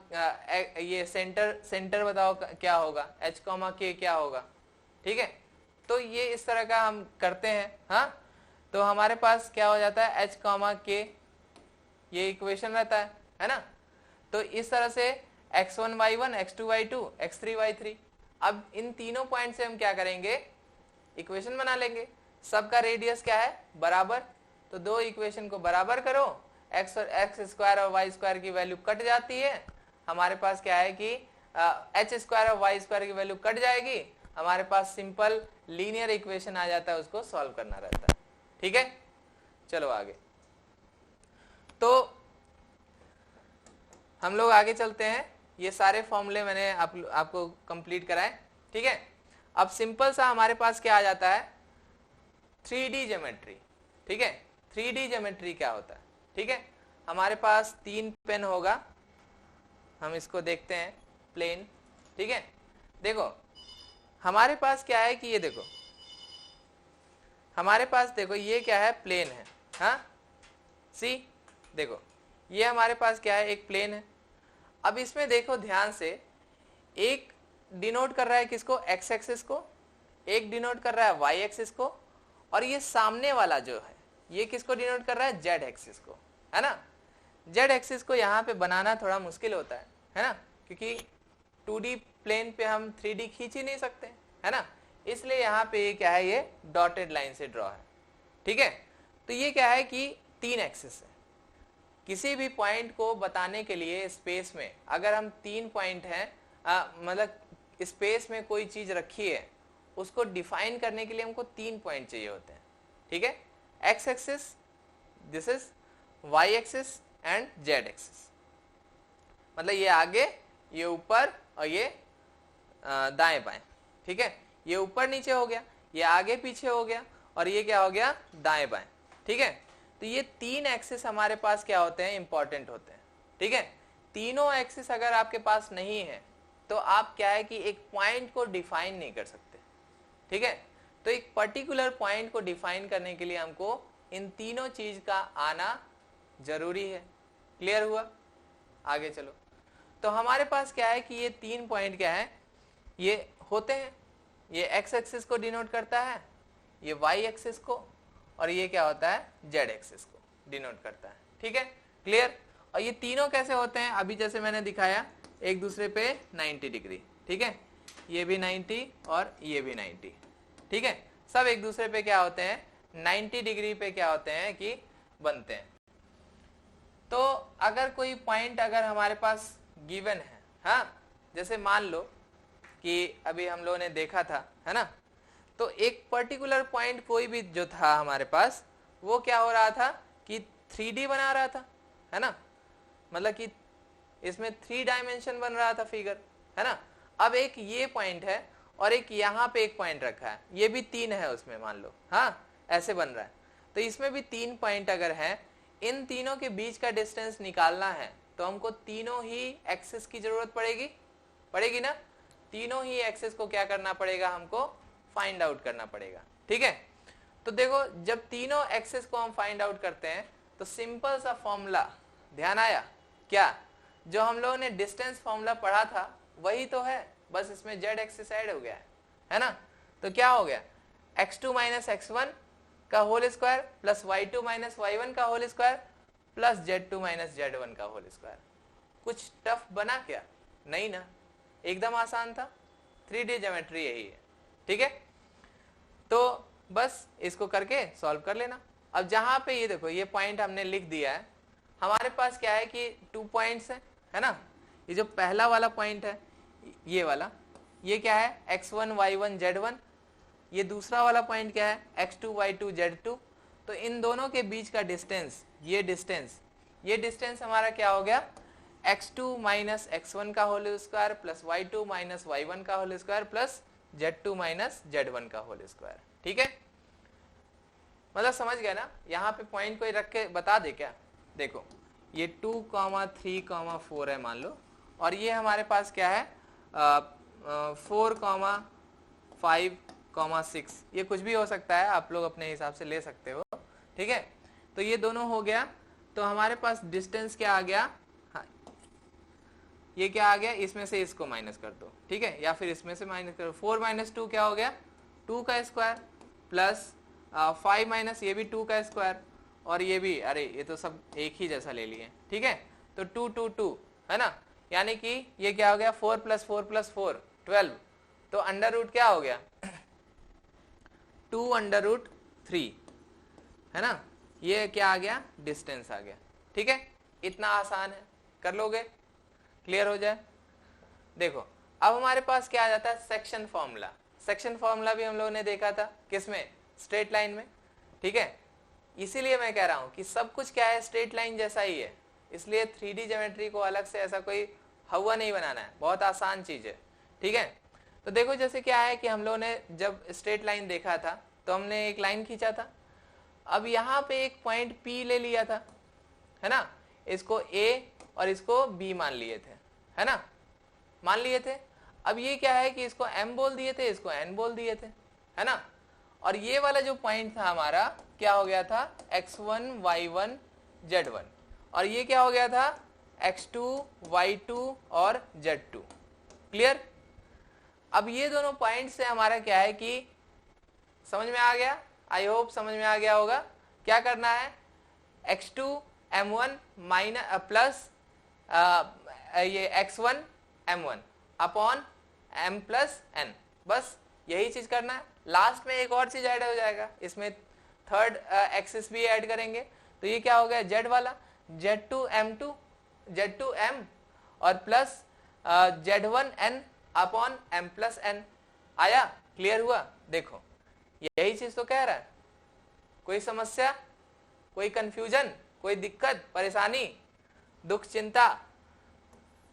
S1: ये सेंटर बताओ क्या होगा, एच कॉमा के क्या होगा। ठीक है, तो ये इस तरह का हम करते हैं। हाँ, तो हमारे पास क्या हो जाता है, एच कॉमा के ये इक्वेशन रहता है ना। तो इस तरह से x1 y1 x2 y2 x3 y3। अब इन तीनों पॉइंट से हम क्या करेंगे, इक्वेशन बना लेंगे। सबका रेडियस क्या है, बराबर, तो दो इक्वेशन को बराबर करो, x स्क्वायर और y स्क्वायर की वैल्यू कट जाती है। हमारे पास क्या है कि h स्क्वायर और y स्क्वायर की वैल्यू कट जाएगी, हमारे पास सिंपल लीनियर इक्वेशन आ जाता है, उसको सॉल्व करना रहता है। ठीक है, चलो आगे। तो हम लोग आगे चलते हैं। ये सारे फॉर्मूले मैंने आपको कंप्लीट कराए। ठीक है, अब सिंपल सा हमारे पास क्या आ जाता है, 3D ज्योमेट्री। ठीक है, 3D ज्योमेट्री क्या होता है। ठीक है, हमारे पास 3 पेन होगा, हम इसको देखते हैं, प्लेन। ठीक है, देखो हमारे पास क्या है कि ये देखो, हमारे पास देखो ये क्या है, प्लेन है। हाँ, सी देखो ये हमारे पास क्या है, एक प्लेन है। अब इसमें देखो ध्यान से, एक डिनोट कर रहा है किसको, एक्स एक्सिस को, एक डिनोट कर रहा है वाई एक्सिस को, और ये सामने वाला जो है ये किसको डिनोट कर रहा है, जेड एक्सिस को, है ना। जेड एक्सिस को यहाँ पे बनाना थोड़ा मुश्किल होता है ना, क्योंकि 2D प्लेन पे हम 3D खींच ही नहीं सकते, है ना। इसलिए यहाँ पे क्या है, ये डॉटेड लाइन से ड्रॉ है। ठीक है, तो ये क्या है कि 3 एक्सिस है। किसी भी पॉइंट को बताने के लिए स्पेस में अगर हम 3 पॉइंट हैं, मतलब स्पेस में कोई चीज रखी है, उसको डिफाइन करने के लिए हमको 3 पॉइंट चाहिए होते हैं। ठीक है, x axis, this is y axis and z axis, मतलब ये आगे, ये ऊपर और ये दाएं बाएं। ठीक है, ये ऊपर नीचे हो गया, ये आगे पीछे हो गया, और ये क्या हो गया, दाएं बाएं। ठीक है, तो ये 3 एक्सिस हमारे पास क्या होते हैं, इंपॉर्टेंट होते हैं। ठीक है, तीनों एक्सिस अगर आपके पास नहीं है तो आप क्या है कि एक पॉइंट को डिफाइन नहीं कर सकते। ठीक है, तो एक पर्टिकुलर पॉइंट को डिफाइन करने के लिए हमको इन तीनों चीज का आना जरूरी है। क्लियर हुआ, आगे चलो। तो हमारे पास क्या है कि ये 3 पॉइंट क्या है, ये होते हैं, ये एक्स एक्सिस को डिनोट करता है, ये वाई एक्सिस को, और ये क्या होता है, जेड एक्सिस को डिनोट करता है। ठीक है, क्लियर। और ये तीनों कैसे होते हैं, अभी जैसे मैंने दिखाया, एक दूसरे पे 90 डिग्री। ठीक है, ये भी 90 और ये भी 90। ठीक है, सब एक दूसरे पे क्या होते हैं, 90 डिग्री पे क्या होते हैं कि बनते हैं। तो अगर कोई पॉइंट अगर हमारे पास गिवन है, हाँ, जैसे मान लो कि अभी हम लोगों ने देखा था, है ना, तो एक पर्टिकुलर पॉइंट कोई भी जो था हमारे पास, वो क्या हो रहा था कि 3D बना रहा था, है ना, मतलब कि इसमें 3 डायमेंशन बन रहा था फिगर, है ना। अब एक ये पॉइंट है और एक यहाँ पे एक पॉइंट रखा है, ये भी 3 है उसमें, मान लो, हाँ, ऐसे बन रहा है। तो इसमें भी 3 पॉइंट अगर हैं, इन तीनों के बीच का डिस्टेंस निकालना है तो हमको तीनों ही एक्सिस की जरूरत पड़ेगी ना। तीनों ही एक्सिस को क्या करना पड़ेगा, हमको फाइंड आउट करना पड़ेगा। ठीक है, तो देखो जब तीनों एक्सिस को हम फाइंड आउट करते हैं तो सिंपल सा फॉर्मूला ध्यान आया क्या, जो हम लोगों ने डिस्टेंस फॉर्मूला पढ़ा था वही तो है, बस इसमें जेड एक्सिस ऐड हो गया है ना। तो क्या हो गया, x2 माइनस x1 का whole square plus y2 minus y1 का whole square plus z2 minus z1 का होल स्क्वायर। कुछ टफ बना क्या, नहीं ना, एकदम आसान था। 3D ज्योमेट्री यही है। ठीक है, तो बस इसको करके सॉल्व कर लेना। अब जहां पे ये देखो, ये पॉइंट हमने लिख दिया है, हमारे पास क्या है कि 2 पॉइंट्स है ना। ये जो पहला वाला पॉइंट है, ये वाला, ये क्या है, x1 y1 z1। ये दूसरा वाला पॉइंट क्या है, x2 y2 z2। तो इन दोनों के बीच का डिस्टेंस, ये डिस्टेंस हमारा क्या हो गया, x2 माइनस x1 का whole square plus y2 minus y1 का whole square plus Z2 minus Z1 का होल स्क्वायर। ठीक है, मतलब समझ गया ना? यहाँ पे पॉइंट कोई रख के बता दे क्या? देखो ये 2, 3, 4 है मान लो, और ये हमारे पास क्या है 4, 5, 6, ये कुछ भी हो सकता है, आप लोग अपने हिसाब से ले सकते हो। ठीक है, तो ये दोनों हो गया, तो हमारे पास डिस्टेंस क्या आ गया? हाँ, ये क्या आ गया? इसमें से इसको माइनस कर दो। ठीक है, या फिर इसमें से माइनस करो। 4 माइनस 2 क्या हो गया? 2 का स्क्वायर, प्लस 5 माइनस ये भी 2 का स्क्वायर, और ये भी, अरे ये तो सब एक ही जैसा ले लिए। ठीक है, तो 2, 2, 2 है ना, यानी कि ये क्या हो गया? 4 प्लस 4 प्लस 4 12, तो अंडर रूट क्या हो गया? 2 अंडर रूट 3 है ना, ये क्या आ गया? डिस्टेंस आ गया। ठीक है, इतना आसान है, कर लोगे? क्लियर हो जाए? देखो अब हमारे पास क्या आ जाता है? Section formula. सेक्शन फॉर्मूला भी हम लोगों ने देखा था किसमें? स्ट्रेट लाइन में। ठीक है, इसीलिए मैं कह रहा हूं कि सब कुछ क्या है? स्ट्रेट लाइन जैसा ही है, इसलिए 3D ज्योमेट्री को अलग से ऐसा कोई हवा नहीं बनाना है, बहुत आसान चीज है। ठीक है, तो देखो जैसे क्या है कि हम लोगों ने जब स्ट्रेट लाइन देखा था तो हमने एक लाइन खींचा था, अब यहाँ पे एक पॉइंट P ले लिया था, है ना, इसको A और इसको B मान लिए थे, है ना, मान लिए थे। अब ये क्या है कि इसको M बोल दिए थे, इसको N बोल दिए थे, है ना, और ये वाला जो पॉइंट था हमारा क्या हो गया था? x1, y1, z1, और ये क्या हो गया था? x2, y2 और z2। क्लियर? अब ये दोनों पॉइंट से हमारा क्या है कि समझ में आ गया? आई होप समझ में आ गया होगा। क्या करना है? x2 m1 माइनस प्लस ये x1 m1 upon m plus n, बस यही चीज करना है। लास्ट में एक और चीज ऐड हो जाएगा, इसमें थर्ड एक्सिस भी ऐड करेंगे, तो ये क्या हो गया? z वाला z2 m2 z2 m और plus z1 n upon m plus n। आया? क्लियर हुआ? देखो यही चीज तो कह रहा है। कोई समस्या, कोई कंफ्यूजन, कोई दिक्कत, परेशानी, दुख, चिंता?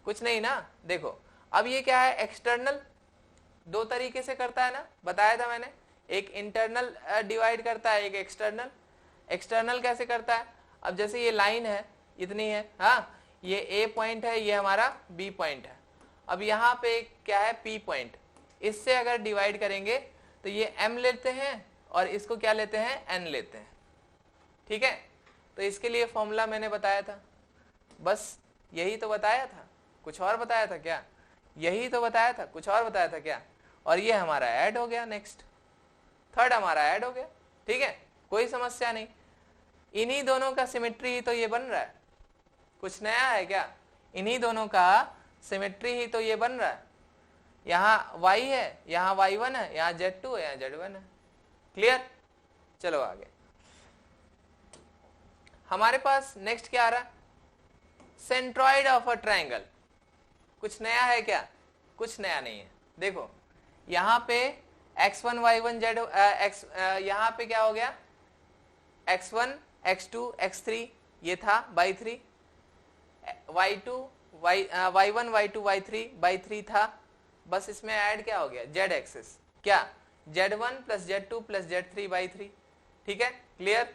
S1: कुछ नहीं ना? देखो अब ये क्या है? एक्सटर्नल दो तरीके से करता है ना, बताया था मैंने, एक इंटरनल डिवाइड करता है, एक एक्सटर्नल। एक्सटर्नल कैसे करता है? अब जैसे ये लाइन है, इतनी है, हाँ, ये ए पॉइंट है, ये हमारा बी पॉइंट है, अब यहाँ पे क्या है? P point. इससे अगर डिवाइड करेंगे तो ये एम लेते हैं और इसको क्या लेते हैं? एन लेते हैं। ठीक है, तो इसके लिए फॉर्मूला मैंने बताया था, बस यही तो बताया था, कुछ और बताया था क्या? यही तो बताया था, कुछ और बताया था क्या? और ये हमारा ऐड हो गया, नेक्स्ट थर्ड हमारा ऐड हो गया। ठीक है, कोई समस्या नहीं। इन्हीं दोनों का सिमेट्री ही तो ये बन रहा है, कुछ नया है क्या? इन्हीं दोनों का सिमेट्री ही तो ये बन रहा है। यहाँ y है, यहाँ y1 है, यहाँ z2 है, यहाँ z1 है। क्लियर? चलो आगे। हमारे पास नेक्स्ट क्या आ रहा है? Centroid of a triangle. कुछ नया है क्या? कुछ नया नहीं है। देखो यहाँ पे x1 y1 z यहाँ पे क्या हो गया? x1 x2 x3 ये था by 3, y2 y1 y2 y3 by 3 था, बस इसमें ऐड क्या हो गया? z एक्सिस, क्या? z1 plus z2 plus z3 by 3। ठीक है, क्लियर?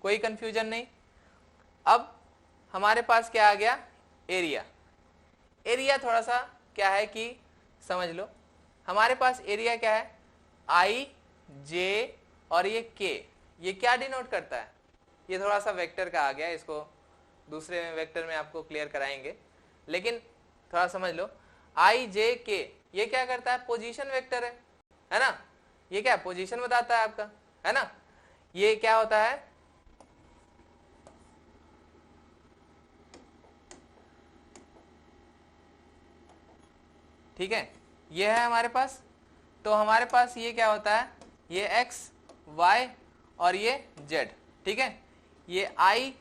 S1: कोई कंफ्यूजन नहीं। अब हमारे पास क्या आ गया? एरिया। एरिया थोड़ा सा क्या है कि समझ लो, हमारे पास एरिया क्या है? आई, जे और ये के, ये क्या डिनोट करता है? ये थोड़ा सा वेक्टर का आ गया, इसको दूसरे वेक्टर में आपको क्लियर कराएंगे, लेकिन थोड़ा समझ लो। आई, जे, के ये क्या करता है? पोजीशन वेक्टर है ना, ये क्या पोजीशन बताता है आपका, है ना। ये क्या होता है? ठीक है, ये है हमारे पास। तो हमारे पास ये क्या होता है? ये x, y और ये z। ठीक है, ये i,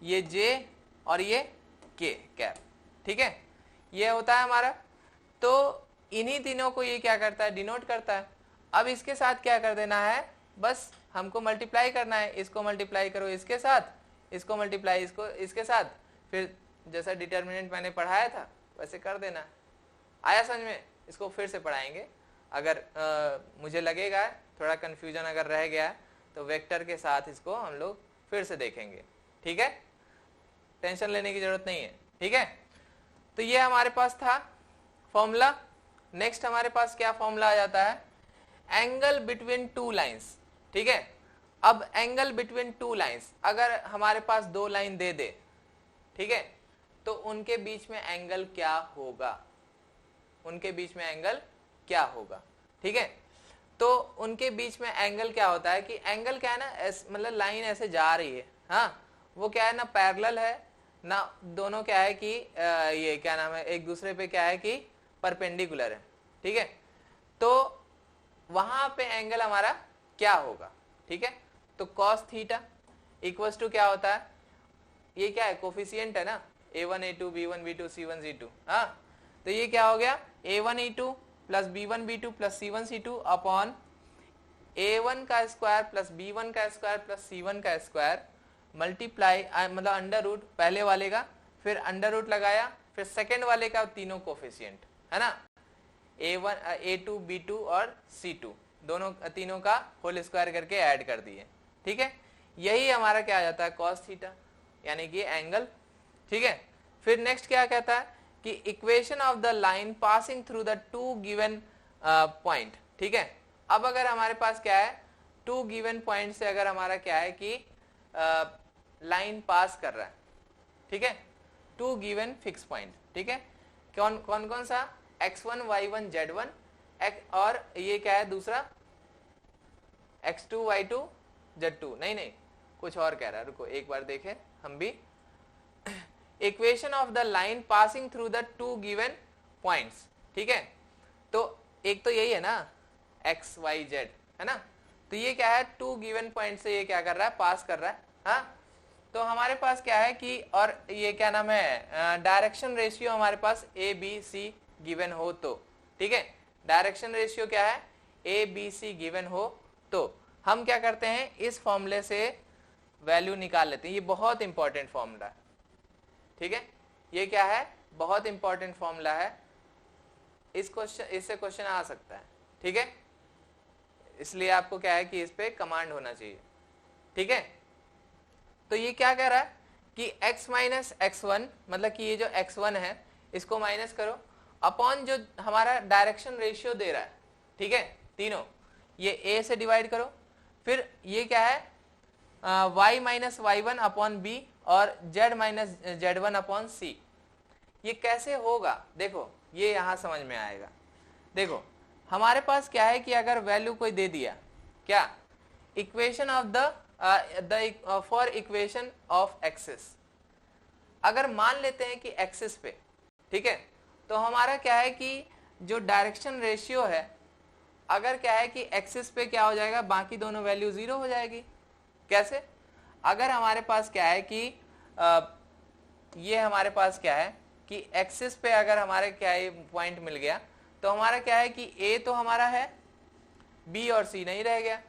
S1: ये j और ये k कैप। ठीक है, ये होता है हमारा। तो इन्हीं तीनों को ये क्या करता है? डिनोट करता है। अब इसके साथ क्या कर देना है? बस हमको मल्टीप्लाई करना है। इसको मल्टीप्लाई करो इसके साथ, इसको मल्टीप्लाई इसको इसके साथ, फिर जैसा डिटर्मिनेंट मैंने पढ़ाया था वैसे कर देना। आया समझ में? इसको फिर से पढ़ाएंगे। अगर मुझे लगेगा थोड़ा कंफ्यूजन अगर रह गया है तो वेक्टर के साथ इसको हम लोग फिर से देखेंगे, ठीक है, टेंशन लेने की जरूरत नहीं है, ठीक है। तो ये हमारे पास था फॉर्मूला। नेक्स्ट हमारे पास क्या फॉर्मूला आ जाता है, एंगल बिटवीन टू लाइंस, ठीक है। अब एंगल बिटवीन टू लाइंस, अगर हमारे पास दो लाइन दे दे, ठीक है, तो उनके बीच में एंगल क्या होगा, उनके बीच में एंगल क्या होगा, ठीक है। तो उनके बीच में एंगल क्या होता है कि एंगल क्या है ना, मतलब लाइन ऐसे जा रही है, हाँ, वो क्या है ना पैरेलल है ना, दोनों क्या है कि ये क्या नाम है एक दूसरे पे क्या है कि परपेंडिकुलर है, ठीक है। तो वहां पे एंगल हमारा क्या होगा, ठीक है। तो cos थीटा इक्वल्स टू क्या होता है, ये क्या है कोफिशिएंट है ना, a1 a2 b1 b2 c1 c2, हाँ, तो ये क्या हो गया a1 a2 plus b1 b2 plus c1 c2 upon a1 का स्क्वायर प्लस b1 का स्क्वायर प्लस c1 का स्क्वायर मल्टीप्लाई मतलब अंडर रूट पहले वाले का, फिर अंडर रूट लगाया, फिर सेकेंड वाले का, तीनों कोफिशिएंट है ना, a1 a2 b2 और c2 दोनों तीनों का होल स्क्वायर करके ऐड कर दिए, ठीक है। यही हमारा क्या आ जाता है cos थीटा, यानी कि एंगल, ठीक है। फिर नेक्स्ट क्या कहता है कि equation of the line passing through the two given point, ठीक है। अब अगर हमारे पास क्या है टू गिवन पॉइंट से अगर हमारा क्या है कि लाइन पास कर रहा है, ठीक है, टू गिवन फिक्स पॉइंट, ठीक है, कौन कौन कौन सा x1 y1 z1 और ये क्या है दूसरा x2 y2 z2, नहीं कुछ और कह रहा है, रुको एक बार देखें हम भी, equation of the line passing through the two given points, ठीक है। तो एक तो यही है ना x y z है ना, तो ये क्या है टू गिवन पॉइंट से ये क्या कर रहा है पास कर रहा है, हाँ। तो हमारे पास क्या है कि और ये क्या नाम है डायरेक्शन रेशियो हमारे पास ए बी सी गिवन हो तो, ठीक है, डायरेक्शन रेशियो क्या है ए बी सी गिवन हो तो हम क्या करते हैं इस फॉर्मूले से वैल्यू निकाल लेते हैं। ये बहुत इंपॉर्टेंट फॉर्मूला है, ठीक है, ये क्या है बहुत इंपॉर्टेंट फॉर्मूला है, इससे क्वेश्चन आ सकता है, ठीक है, इसलिए आपको क्या है कि इस पे कमांड होना चाहिए, ठीक है। तो ये क्या कह रहा है कि x माइनस x1 मतलब कि ये जो x1 है इसको माइनस करो अपॉन जो हमारा डायरेक्शन रेशियो दे रहा है, ठीक है, तीनों ये a से डिवाइड करो, फिर ये क्या है y minus y1 upon b और z minus z1 upon c। ये कैसे होगा देखो, ये यहां समझ में आएगा। देखो हमारे पास क्या है कि अगर वैल्यू कोई दे दिया क्या equation of the for equation of axis, अगर मान लेते हैं कि एक्सिस पे, ठीक है, तो हमारा क्या है कि जो डायरेक्शन रेशियो है अगर क्या है कि एक्सिस पे क्या हो जाएगा बाकी दोनों वैल्यू जीरो हो जाएगी। कैसे, अगर हमारे पास क्या है कि ये हमारे पास क्या है कि एक्सिस पे अगर हमारे क्या है पॉइंट मिल गया तो हमारा क्या है कि ए तो हमारा है, बी और सी नहीं रह गया,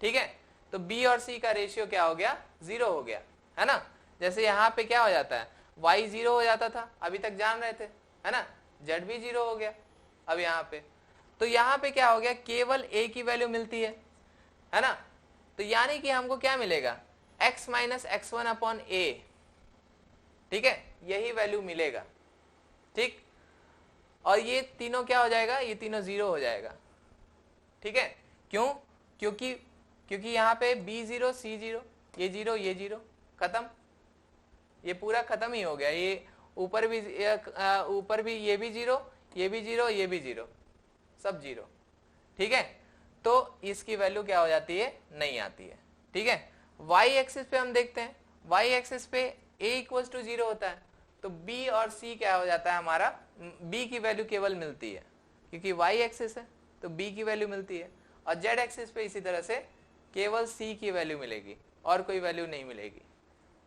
S1: ठीक है, तो b और c का रेशियो क्या हो गया जीरो हो गया, है ना। जैसे यहाँ पे क्या हो जाता है y जीरो हो जाता था अभी तक जान रहे थे, है ना, z भी जीरो हो गया अब यहाँ पे, तो यहाँ पे क्या हो गया केवल a की वैल्यू मिलती है ना, तो यानी कि हमको क्या मिलेगा x minus x1 upon a, ठीक है, यही वैल्यू मिलेगा, ठीक, और ये तीनों क्या हो जाएगा ये तीनों जीरो हो जाएगा, ठीक है, क्यों, क्योंकि यहाँ पे b जीरो सी जीरो ये जीरो खत्म, ये पूरा खत्म ही हो गया, ये ऊपर भी ये भी जीरो ये भी जीरो ये भी जीरो सब जीरो, ठीक है, तो इसकी वैल्यू क्या हो जाती है नहीं आती है, ठीक है। y एक्सिस पे हम देखते हैं, y एक्सिस पे a इक्वल्स टू जीरो होता है तो b और c क्या हो जाता है हमारा b की वैल्यू केवल मिलती है क्योंकि y एक्सिस है तो b की वैल्यू मिलती है, और z एक्सिस पे इसी तरह से केवल c की वैल्यू मिलेगी और कोई वैल्यू नहीं मिलेगी,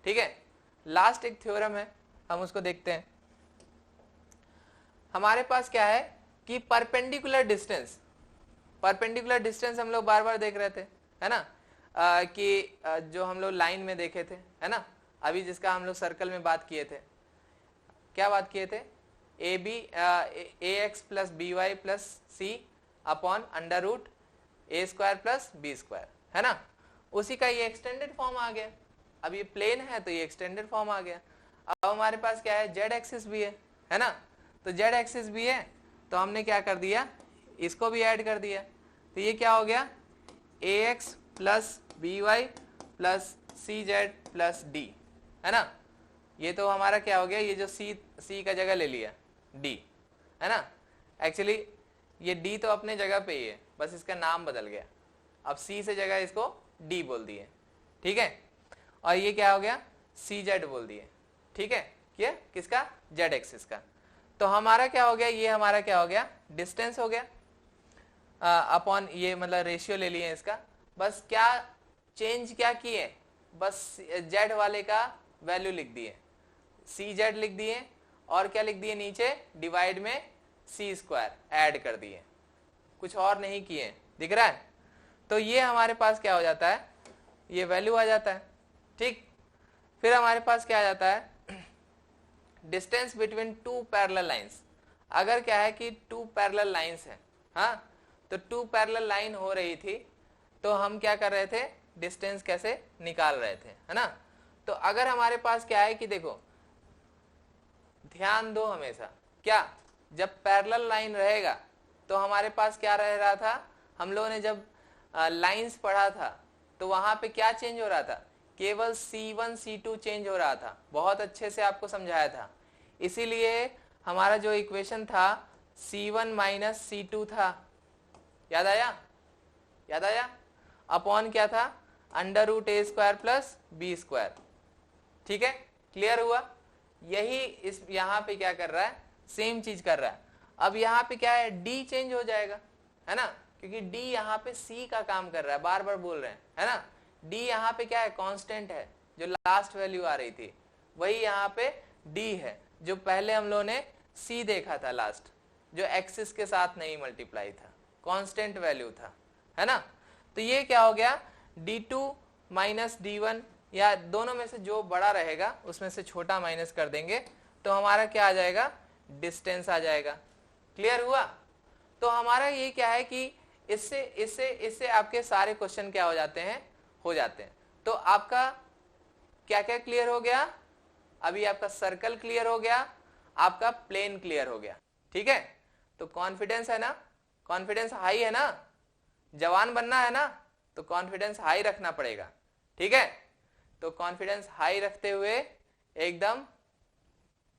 S1: ठीक है। लास्ट एक थ्योरम है हम उसको देखते हैं। हमारे पास क्या है कि परपेंडिकुलर डिस्टेंस हम लोग बार बार देख रहे थे, है ना, कि जो हम लोग लाइन में देखे थे, है ना, अभी जिसका हम लोग सर्कल में बात किए थे, क्या बात किए थे a b a x plus b y plus c upon under root a square plus b square, है ना। उसी का ये एक्सटेंडेड फॉर्म आ गया। अब ये प्लेन है तो ये एक्सटेंडेड फॉर्म आ गया। अब हमारे पास क्या है, जेड एक्सिस भी है ना। तो जेड एक्सिस भी है तो हमने क्या कर दिया, इसको भी ऐड कर दिया। तो ये क्या हो गया, a x plus b y plus c z plus d, है ना। ये तो हमारा क्या हो गया, ये जो सी का जगह ले लिया डी, है ना। एक्चुअली ये डी तो अपने जगह पे ही है, बस इसका नाम बदल गया। अब सी से जगह इसको डी बोल दिए, ठीक है। और ये क्या हो गया, सी जेड बोल दिए, ठीक है। ये किसका, जेड एक्सिस का। तो हमारा क्या हो गया, ये हमारा क्या हो गया, डिस्टेंस हो गया अपॉन ये मतलब रेशियो ले लिए इसका। बस क्या चेंज क्या किए, बस जेड वाले का वैल्यू लिख दिए, सी जेड लिख दिए, और क्या लिख दिए नीचे, डिवाइड में सी स्क्वायर ऐड कर दिए, कुछ और नहीं किए, दिख रहा है। तो ये हमारे पास क्या हो जाता है, ये वैल्यू आ जाता है, ठीक। फिर हमारे पास क्या आ जाता है, distance between two parallel lines. अगर क्या है कि टू पैरेलल लाइंस है, हाँ, तो टू पैरेलल लाइन हो रही थी तो हम क्या कर रहे थे, डिस्टेंस कैसे निकाल रहे थे, है ना। तो अगर हमारे पास क्या है कि देखो, ध्यान दो हमेशा, क्या जब पैरेलल लाइन रहेगा तो हमारे पास क्या रह रहा था, हम लोगों ने जब लाइंस पढ़ा था तो वहां पे क्या चेंज हो रहा था, केवल C1 C2 चेंज हो रहा था। बहुत अच्छे से आपको समझाया था। इसीलिए हमारा जो इक्वेशन था C1 माइनस C2 था, याद आया, याद आया। अपॉन क्या था, under root a square plus b square, ठीक है, क्लियर हुआ। यही इस यहाँ पे क्या कर रहा है, सेम चीज कर रहा है। अब यहाँ पे क्या है, डी चेंज हो जाएगा, है ना, क्योंकि डी यहाँ पे सी का काम कर रहा है, बार बार बोल रहे हैं, है ना। डी यहाँ पे क्या है, कांस्टेंट है, जो लास्ट वैल्यू आ रही थी वही यहाँ पे डी है, जो पहले हम लोगों ने सी देखा था लास्ट, जो एक्सिस के साथ नहीं मल्टीप्लाई था, कांस्टेंट वैल्यू था, है ना। तो ये क्या हो गया, d2 माइनस d1, या दोनों में से जो बड़ा रहेगा उसमें से छोटा माइनस कर देंगे तो हमारा क्या आ जाएगा, डिस्टेंस आ जाएगा। क्लियर हुआ। तो हमारा ये क्या है कि इससे इससे इससे आपके सारे क्वेश्चन क्या हो जाते हैं, हो जाते हैं। तो आपका क्या क्या क्लियर हो गया, अभी आपका सर्कल क्लियर हो गया, आपका प्लेन क्लियर हो गया, ठीक है। तो कॉन्फिडेंस है ना, कॉन्फिडेंस हाई है ना, जवान बनना है ना, तो कॉन्फिडेंस हाई रखना पड़ेगा, ठीक है। तो कॉन्फिडेंस हाई रखते हुए एकदम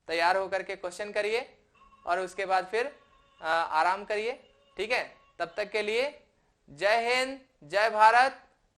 S1: तैयार होकर के क्वेश्चन करिए और उसके बाद फिर आराम करिए, ठीक है। तब तक के लिए जय हिंद, जय भारत,